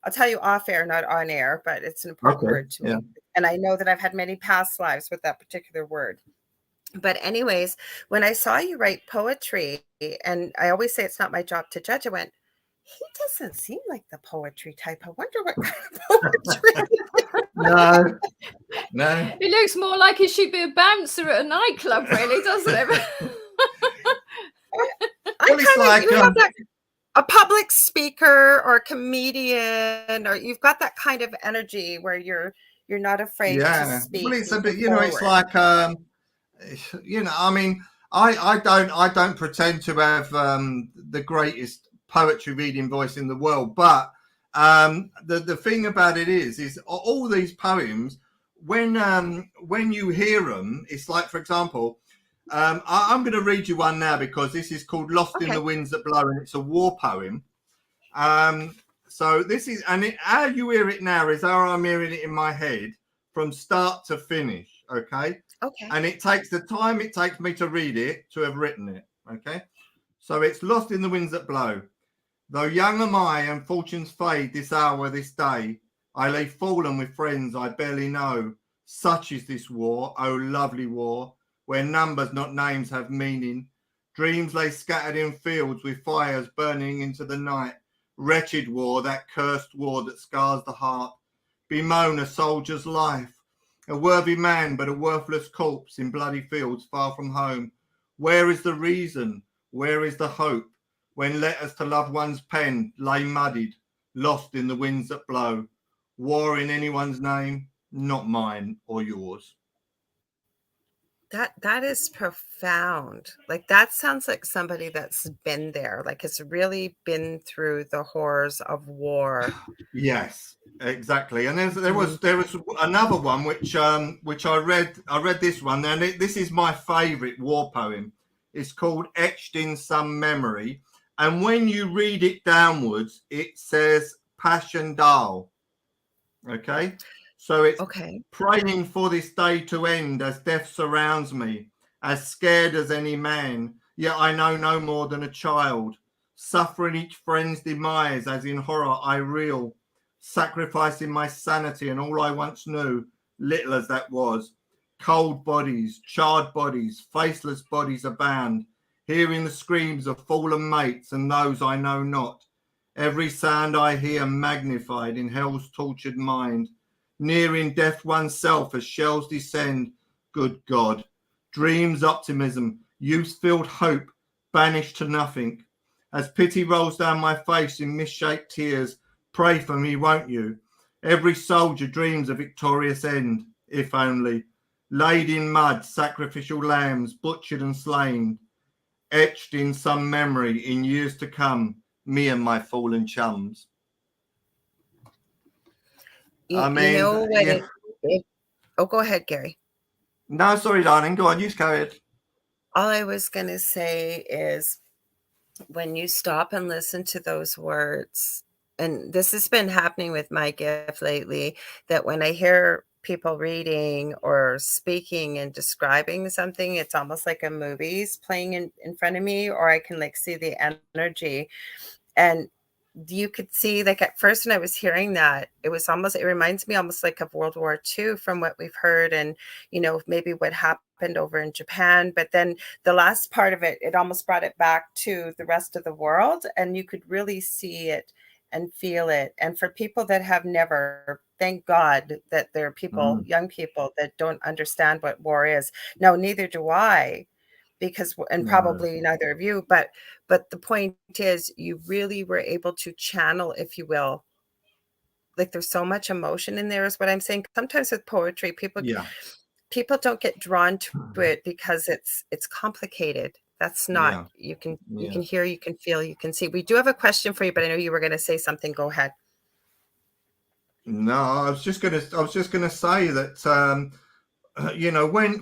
I'll tell you off air, not on air, but it's an important word to me. And I know that I've had many past lives with that particular word. But anyways, when I saw you write poetry, and I always say it's not my job to judge, I went, he doesn't seem like the poetry type. I wonder what kind of poetry. No. It looks more like he should be a bouncer at a nightclub, really, doesn't it? You have that, a public speaker or a comedian, or you've got that kind of energy where you're not afraid to speak. Well, it's a bit, it's like, I mean, I don't pretend to have the greatest poetry reading voice in the world, but the thing about it is all these poems, when you hear them, it's like, for example, I'm going to read you one now, because this is called Lost in the Winds That Blow, and it's a war poem. So this is, and how you hear it now is how I'm hearing it in my head from start to finish. Okay. And it takes the time it takes me to read it to have written it. Okay. So it's Lost in the winds that blow. Though young am I and fortunes fade this hour, this day, I lay fallen with friends I barely know. Such is this war, oh lovely war, where numbers not names have meaning. Dreams lay scattered in fields with fires burning into the night. Wretched war, that cursed war that scars the heart. Bemoan a soldier's life, a worthy man but a worthless corpse in bloody fields far from home. Where is the reason? Where is the hope? When letters to loved ones penned lay muddied, lost in the winds that blow. War in anyone's name, not mine or yours. That is profound. Like, that sounds like somebody that's been there, like has really been through the horrors of war. Yes, exactly. And there was another one which I read this one, and this is my favorite war poem. It's called Etched in Some Memory, and when you read it downwards, it says Passion Dal. Okay. So it's praying for this day to end as death surrounds me, as scared as any man, yet I know no more than a child, suffering each friend's demise as in horror I reel, sacrificing my sanity and all I once knew, little as that was. Cold bodies, charred bodies, faceless bodies abound, hearing the screams of fallen mates and those I know not. Every sound I hear magnified in hell's tortured mind, nearing death oneself as shells descend. Good God, dreams, optimism, youth-filled hope banished to nothing. As pity rolls down my face in misshaped tears, pray for me, won't you? Every soldier dreams a victorious end, if only. Laid in mud, sacrificial lambs, butchered and slain, etched in some memory in years to come, me and my fallen chums. I mean, you know what go ahead, Gary. No, sorry, darling. Go on, you carry it. All I was going to say is, when you stop and listen to those words, and this has been happening with my gift lately, that when I hear people reading or speaking and describing something, it's almost like a movie's playing in front of me, or I can like see the energy. And you could see, like, at first when I was hearing that, it reminds me almost like of World War II from what we've heard, and, maybe what happened over in Japan. But then the last part of it, it almost brought it back to the rest of the world, and you could really see it and feel it. And for people that have never, thank God that there are people, young people, that don't understand what war is. No, neither do I, and probably neither of you, but the point is, you really were able to channel, if you will, like, there's so much emotion in there, is what I'm saying. Sometimes with poetry, people don't get drawn to it because it's complicated. That's not, you can hear, you can feel, you can see. We do have a question for you, but I know you were going to say something. Go ahead. No, I was just gonna say that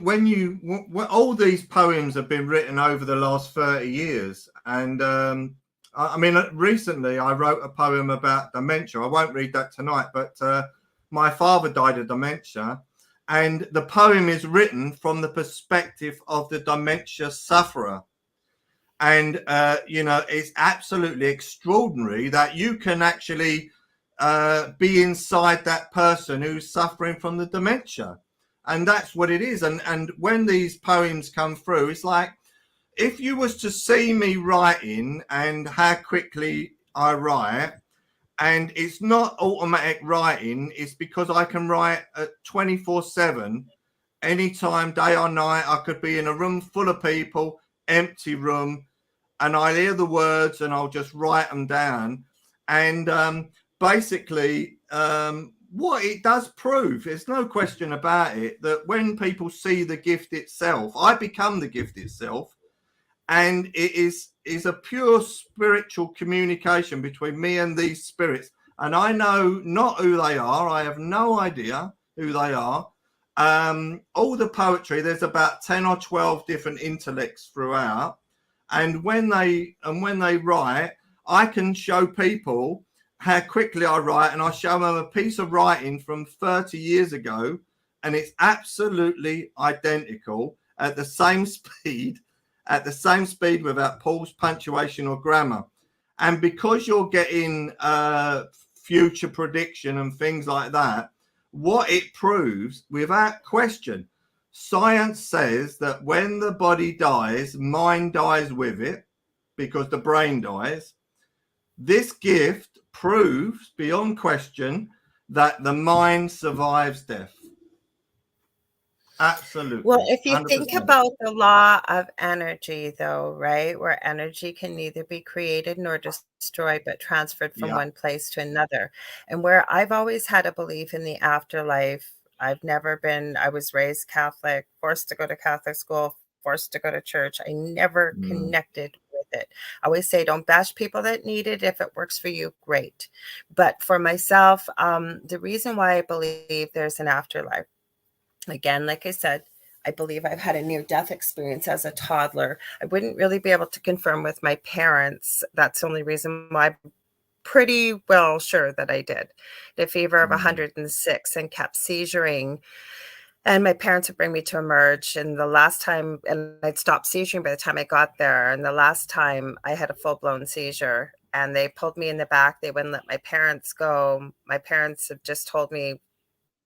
when all these poems have been written over the last 30 years, and I mean, recently I wrote a poem about dementia. I won't read that tonight, but my father died of dementia, and the poem is written from the perspective of the dementia sufferer. And it's absolutely extraordinary that you can actually be inside that person who's suffering from the dementia. And that's what it is. And when these poems come through, it's like, if you was to see me writing and how quickly I write, and it's not automatic writing, it's because I can write at 24/7, anytime, day or night. I could be in a room full of people, empty room, and I'll hear the words and I'll just write them down. And basically, what it does prove, there's no question about it, that when people see the gift itself, I become the gift itself, and it is a pure spiritual communication between me and these spirits. And I know not who they are. I have no idea who they are. All the poetry, there's about 10 or 12 different intellects throughout. And when they write, I can show people how quickly I write, and I show them a piece of writing from 30 years ago, and it's absolutely identical at the same speed, without pause, punctuation, or grammar. And because you're getting future prediction and things like that, what it proves, without question, science says that when the body dies, mind dies with it, because the brain dies. This gift proves beyond question that the mind survives death. Absolutely. Well, if you 100%. think about the law of energy, though, right, where energy can neither be created nor destroyed, but transferred from one place to another. And where I've always had a belief in the afterlife, I was raised Catholic, forced to go to Catholic school, forced to go to church. I never connected with it. I always say, don't bash people that need it. If it works for you, great. But for myself, the reason why I believe there's an afterlife, again, like I said, I believe I've had a near-death experience as a toddler. I wouldn't really be able to confirm with my parents. That's the only reason why I'm pretty well sure that I did. The fever of 106 and kept seizuring. And my parents would bring me to emerge. And the last time, and I'd stopped seizuring by the time I got there. And the last time I had a full-blown seizure, and they pulled me in the back. They wouldn't let my parents go. My parents have just told me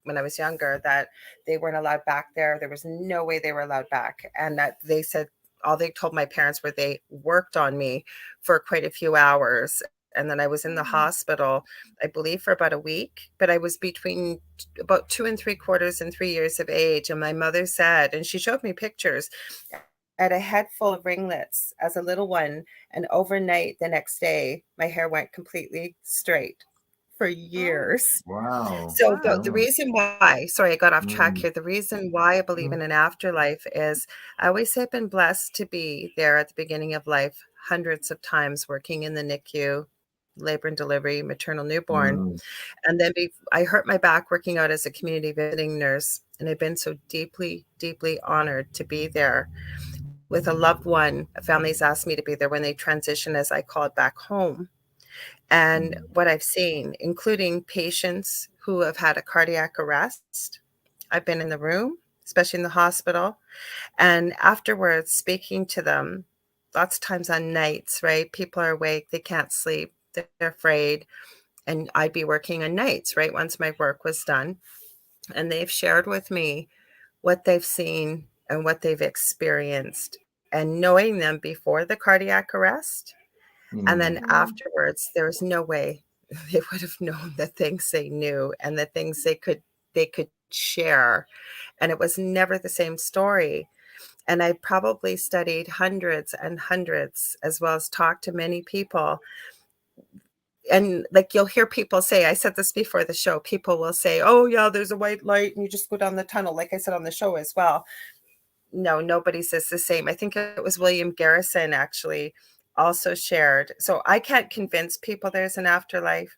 when I was younger that they weren't allowed back there. There was no way they were allowed back. And that they said, all they told my parents were they worked on me for quite a few hours. And then I was in the hospital, I believe, for about a week, but I was between about 2 3/4 and 3 years of age. And my mother said, and she showed me pictures, I had a head full of ringlets as a little one. And overnight, the next day, my hair went completely straight for years. Wow. So the reason why, sorry, I got off track here. The reason why I believe in an afterlife is I always say I've been blessed to be there at the beginning of life, hundreds of times working in the NICU, labor and delivery, maternal newborn. And then I hurt my back working out as a community visiting nurse. And I've been so deeply, deeply honored to be there with a loved one. Families asked me to be there when they transition, as I call it, back home. And what I've seen, including patients who have had a cardiac arrest. I've been in the room, especially in the hospital. And afterwards, speaking to them, lots of times on nights, right? People are awake, they can't sleep. they're afraid. And I'd be working on nights, right? Once my work was done. And they've shared with me what they've seen and what they've experienced. And knowing them before the cardiac arrest and then afterwards, there was no way they would have known the things they knew and the things they could share. And it was never the same story. And I probably studied hundreds and hundreds, as well as talked to many people. And like, you'll hear people say, I said this before the show, people will say, oh yeah, there's a white light and you just go down the tunnel, like I said on the show as well. No, nobody says the same. I think it was William Garrison actually also shared. So I can't convince people there's an afterlife,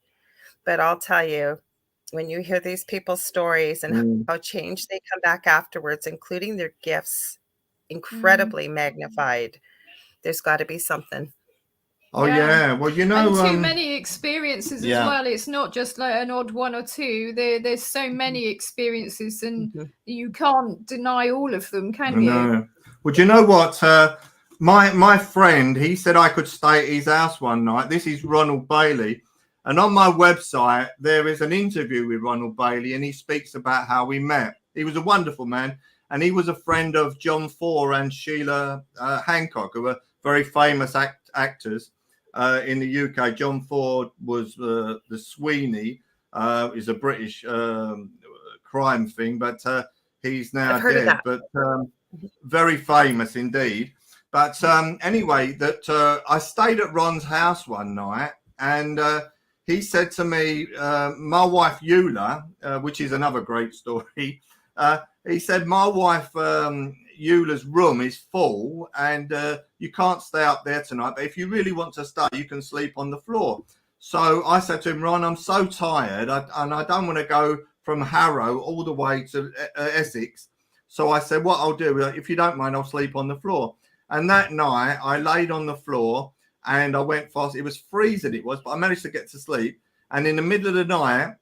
but I'll tell you, when you hear these people's stories and how changed they come back afterwards, including their gifts, incredibly magnified, there's got to be something. Oh yeah. Well, you know, and too many experiences as well. It's not just like an odd one or two. There's so many experiences, and you can't deny all of them, can you? No. Well, do you know what? My friend, he said I could stay at his house one night. This is Ronald Bailey, and on my website there is an interview with Ronald Bailey, and he speaks about how we met. He was a wonderful man, and he was a friend of John Ford and Sheila Hancock, who were very famous actors. In the UK, John Ford was the Sweeney, is a British crime thing, but he's now dead. But very famous indeed. But anyway, that I stayed at Ron's house one night, and he said to me, my wife Eula, which is another great story. He said, my wife Eula's room is full and you can't stay up there tonight, but if you really want to stay, you can sleep on the floor. So I said to him, Ron, I'm so tired and I don't want to go from Harrow all the way to Essex. So I said, what I'll do, if you don't mind, I'll sleep on the floor. And that night I laid on the floor and I went fast. It was freezing, but I managed to get to sleep. And in the middle of the night,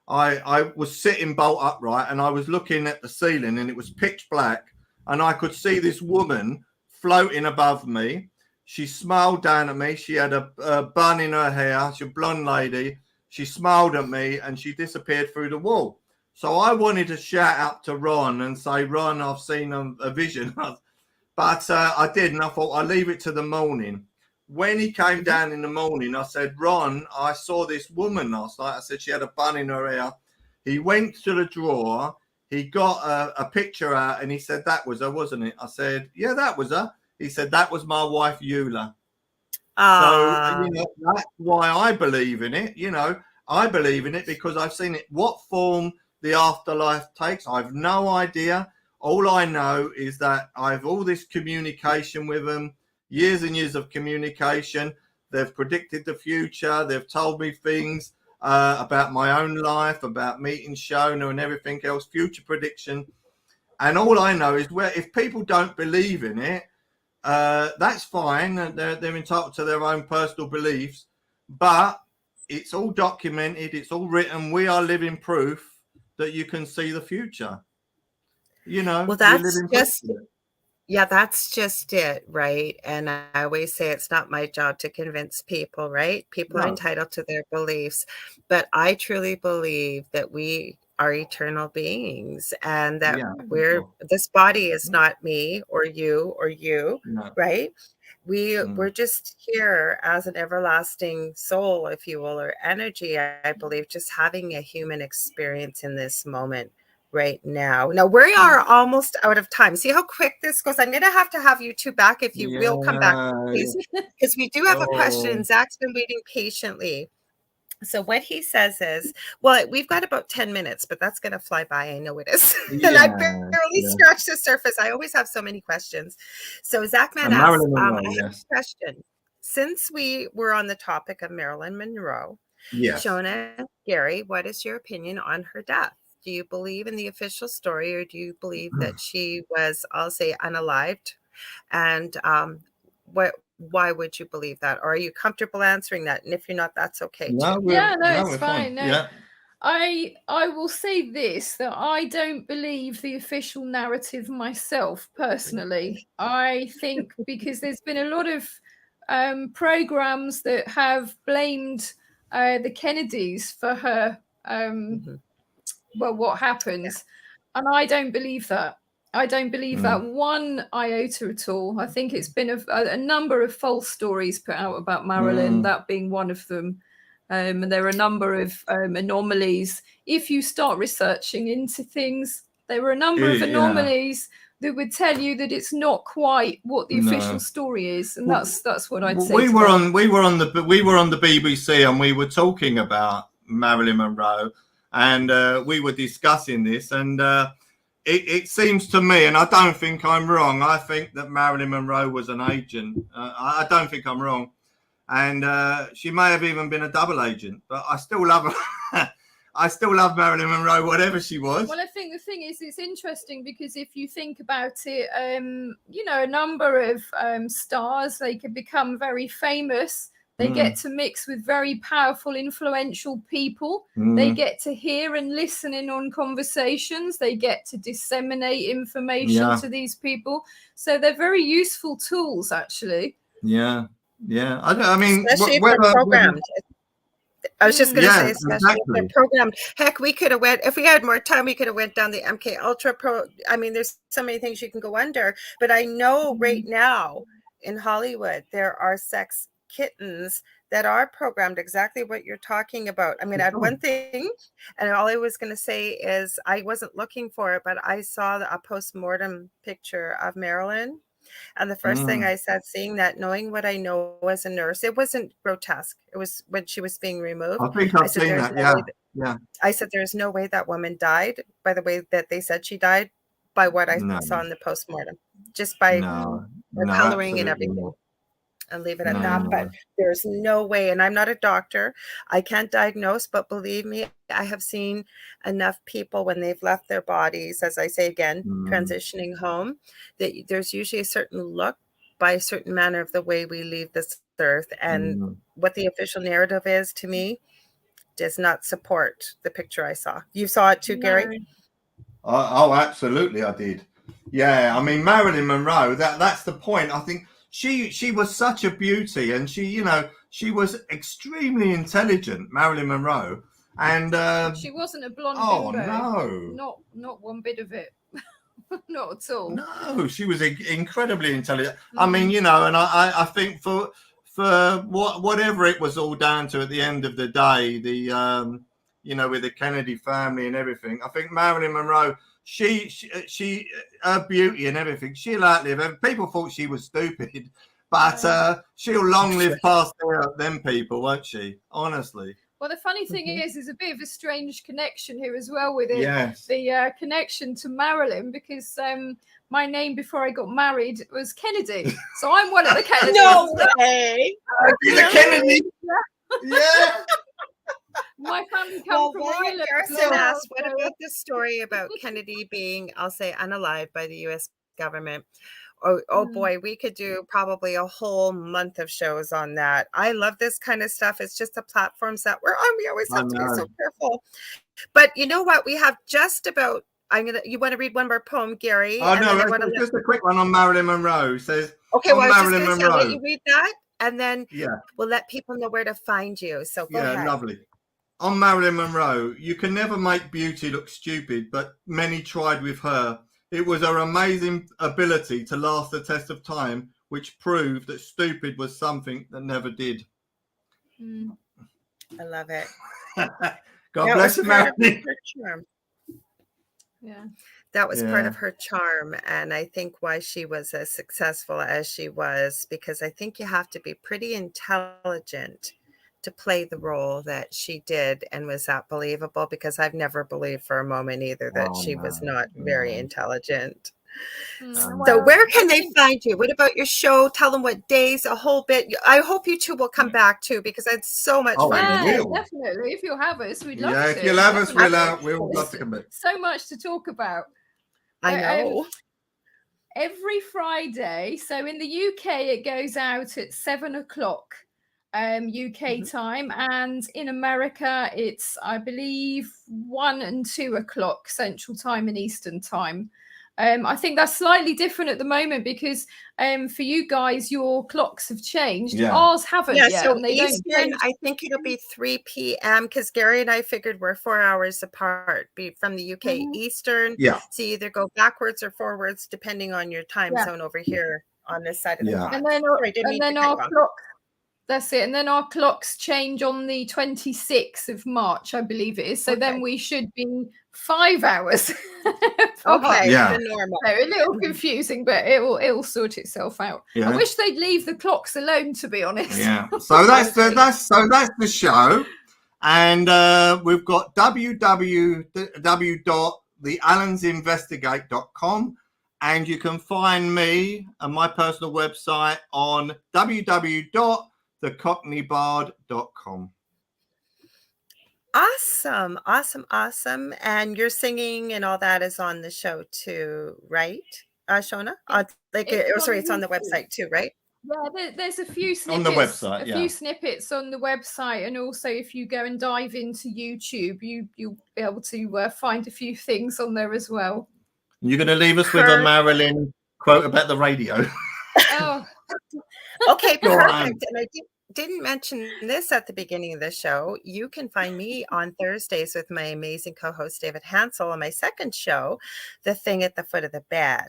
I was sitting bolt upright and I was looking at the ceiling and it was pitch black. And I could see this woman floating above me. She smiled down at me. She had a bun in her hair. She's a blonde lady. She smiled at me and she disappeared through the wall. So I wanted to shout out to Ron and say, Ron, I've seen a vision. But I didn't. I thought I'll leave it to the morning. When he came down in the morning, I said, Ron, I saw this woman last night. I said she had a bun in her hair. He went to the drawer. He got a picture out and he said, that was her, wasn't it? I said, yeah, that was her. He said, that was my wife, Eula. So, that's why I believe in it. I believe in it because I've seen it. What form the afterlife takes, I've no idea. All I know is that I've all this communication with them, years and years of communication. They've predicted the future. They've told me things about my own life, about meeting Shona and everything else, future prediction. And all I know is if people don't believe in it, that's fine. They're entitled to their own personal beliefs, but it's all documented. It's all written. We are living proof that you can see the future. Well, that's just it, right? And I always say it's not my job to convince people, right? People are entitled to their beliefs, but I truly believe that we are eternal beings and that this body is not me or you, right? We're just here as an everlasting soul, if you will, or energy, I believe, just having a human experience in this moment. Right now. Now we are almost out of time. See how quick this goes. I'm going to have you two back if you will come back, please, because we do have a question. Zach's been waiting patiently. So what he says is, well, we've got about 10 minutes, but that's going to fly by. I know it is. And I barely scratched the surface. I always have so many questions. So Zach Man asks, I have a question. Since we were on the topic of Marilyn Monroe, Shona, Gary, what is your opinion on her death? Do you believe in the official story, or do you believe that she was, I'll say, unalived? And why would you believe that? Or are you comfortable answering that? And if you're not, that's okay too. It's fine. No. I will say this, that I don't believe the official narrative myself, personally. I think because there's been a lot of programs that have blamed the Kennedys for her, well, what happens. And I don't believe that. I don't believe that one iota at all. I think it's been a number of false stories put out about Marilyn, that being one of them. And there are a number of anomalies. If you start researching into things, there are a number of anomalies that would tell you that it's not quite what the official story is, and that's what I'd say. We were on the BBC, and we were talking about Marilyn Monroe, and we were discussing this, and it seems to me, and I don't think I'm wrong, I think that Marilyn Monroe was an agent. I don't think I'm wrong, and she may have even been a double agent, but I still love her. I still love Marilyn Monroe, whatever she was. Well, I think the thing is, it's interesting because if you think about it, you know, a number of stars, they can become very famous. They get to mix with very powerful, influential people. They get to hear and listen in on conversations. They get to disseminate information to these people. So they're very useful tools, actually. Yeah. I mean, especially if they're programmed. I was just going to say, especially if they're programmed. Heck, we could have went, if we had more time, we could have went down the MK Ultra Pro. I mean, there's so many things you can go under, but I know right now in Hollywood, there are sex kittens that are programmed exactly what you're talking about. I'm going to add one thing, and all I was going to say is I wasn't looking for it, but I saw a post-mortem picture of Marilyn. And the first thing I said, seeing that, knowing what I know as a nurse, it wasn't grotesque. It was when she was being removed. I think I've seen that. Yeah. I said, there's no way that woman died by the way that they said she died, by what I saw in the postmortem, just by her coloring and everything. And leave it at that. But there's no way, and I'm not a doctor, I can't diagnose, but believe me, I have seen enough people when they've left their bodies, as I say again, transitioning home, that there's usually a certain look by a certain manner of the way we leave this earth. And what the official narrative is, to me, does not support the picture I saw. You saw it too, Gary? Oh, absolutely, I did. Yeah, I mean, Marilyn Monroe, that's the point. I think she was such a beauty, and she was extremely intelligent, Marilyn Monroe, and she wasn't a blonde bimbo. No, not one bit of it. Not at all. No, she was incredibly intelligent. I mean, and I think for whatever it was all down to at the end of the day, the with the Kennedy family and everything, I think Marilyn Monroe, she her beauty and everything, she'll outlive. People thought she was stupid, but she'll long live past them people, won't she? Honestly. Well, the funny thing is a bit of a strange connection here as well with it. Yes. The connection to Marilyn, because my name before I got married was Kennedy, so I'm one of the Kennedys. No way. The Kennedy. Yeah. My family comes from Ireland. Harrison asked, what about the story about Kennedy being, I'll say, unalived by the U.S. government? Oh boy, we could do probably a whole month of shows on that. I love this kind of stuff. It's just the platforms that we're on. We always have to be so careful. But you know what? We have just about. You want to read one more poem, Gary? Oh no, just a quick one on Marilyn Monroe. It says, okay, well, Marilyn Monroe. I'll let you read that, and then yeah, we'll let people know where to find you. So go ahead. Lovely. On Marilyn Monroe, you can never make beauty look stupid, but many tried with her. It was her amazing ability to last the test of time, which proved that stupid was something that never did. I love it. God bless you, Marilyn. Yeah. That was part of her charm. And I think why she was as successful as she was, because I think you have to be pretty intelligent to play the role that she did. And was that believable? Because I've never believed for a moment either that she was not very intelligent. So where can they find you? What about your show? Tell them what days, a whole bit. I hope you two will come back too, because it's so much fun. Yeah, definitely. If you'll have us, we'd love to. Yeah, if you'll have us, we'll love to come back. So much to talk about. I know. Every Friday, so in the UK, it goes out at 7:00. UK time, and in America it's, I believe, 1 and 2 o'clock Central Time and Eastern Time. I think that's slightly different at the moment because for you guys, your clocks have changed. Yeah. Ours haven't Yeah, yet, so and they don't Eastern, change. I think it'll be 3 p.m. because Gary and I figured we're 4 hours apart from the UK. Mhm. Eastern, Yeah. so you either go backwards or forwards depending on your time Yeah. zone over here on this side of the Yeah. pond. And then, Sorry, didn't mean to cut our you off. clock. That's it. And then our clocks change on the 26th of March, I believe it is. So then Okay. we should be 5 hours. Okay, Yeah. the normal. So a little confusing, but it'll sort itself out. Yeah. I wish they'd leave the clocks alone, to be honest. Yeah. So that's the show, and we've got www.theallensinvestigate.com, and you can find me and my personal website on www.thecockneybard.com. Awesome, awesome, awesome. And your singing and all that is on the show too, right, Shona? It's on the website too, right? Yeah, there's a few snippets On the website, few snippets on the website, and also if you go and dive into YouTube, you'll be able to find a few things on there as well. You're going to leave us with a Marilyn quote about the radio. Oh, okay, Go perfect. on. And I didn't mention this at the beginning of the show. You can find me on Thursdays with my amazing co-host David Hansel on my second show, The Thing at the Foot of the Bed.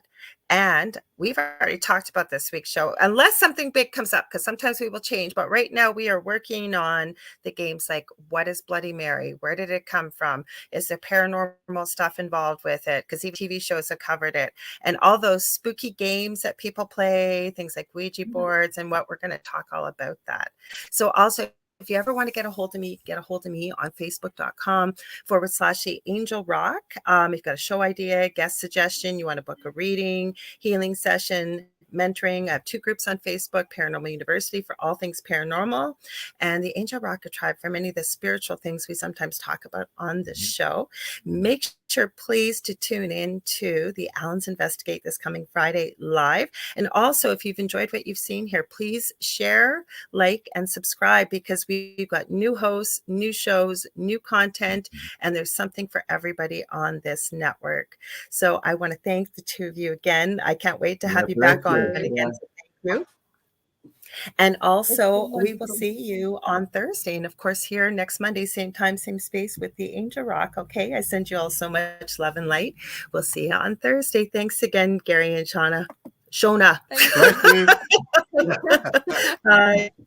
And we've already talked about this week's show, unless something big comes up, because sometimes we will change. But right now we are working on the games like, what is Bloody Mary? Where did it come from? Is there paranormal stuff involved with it? Because even TV shows have covered it. And all those spooky games that people play, things like Ouija boards, and what we're going to talk all about that. So also, if you ever want to get a hold of me on facebook.com/The Angel Rock. If you've got a show idea, guest suggestion, you want to book a reading, healing session, mentoring. I have 2 groups on Facebook, Paranormal University for all things paranormal, and the Angel Rocket Tribe for many of the spiritual things we sometimes talk about on this show. Make sure, please, to tune in to the Allens Investigate this coming Friday live. And also, if you've enjoyed what you've seen here, please share, like, and subscribe, because we've got new hosts, new shows, new content, and there's something for everybody on this network. So I want to thank the 2 of you again. I can't wait to have you back on again. So thank you. And also, we will see you on Thursday. And of course, here next Monday, same time, same space with the Angel Rock. Okay. I send you all so much love and light. We'll see you on Thursday. Thanks again, Gary and Shona. Thank you. Bye.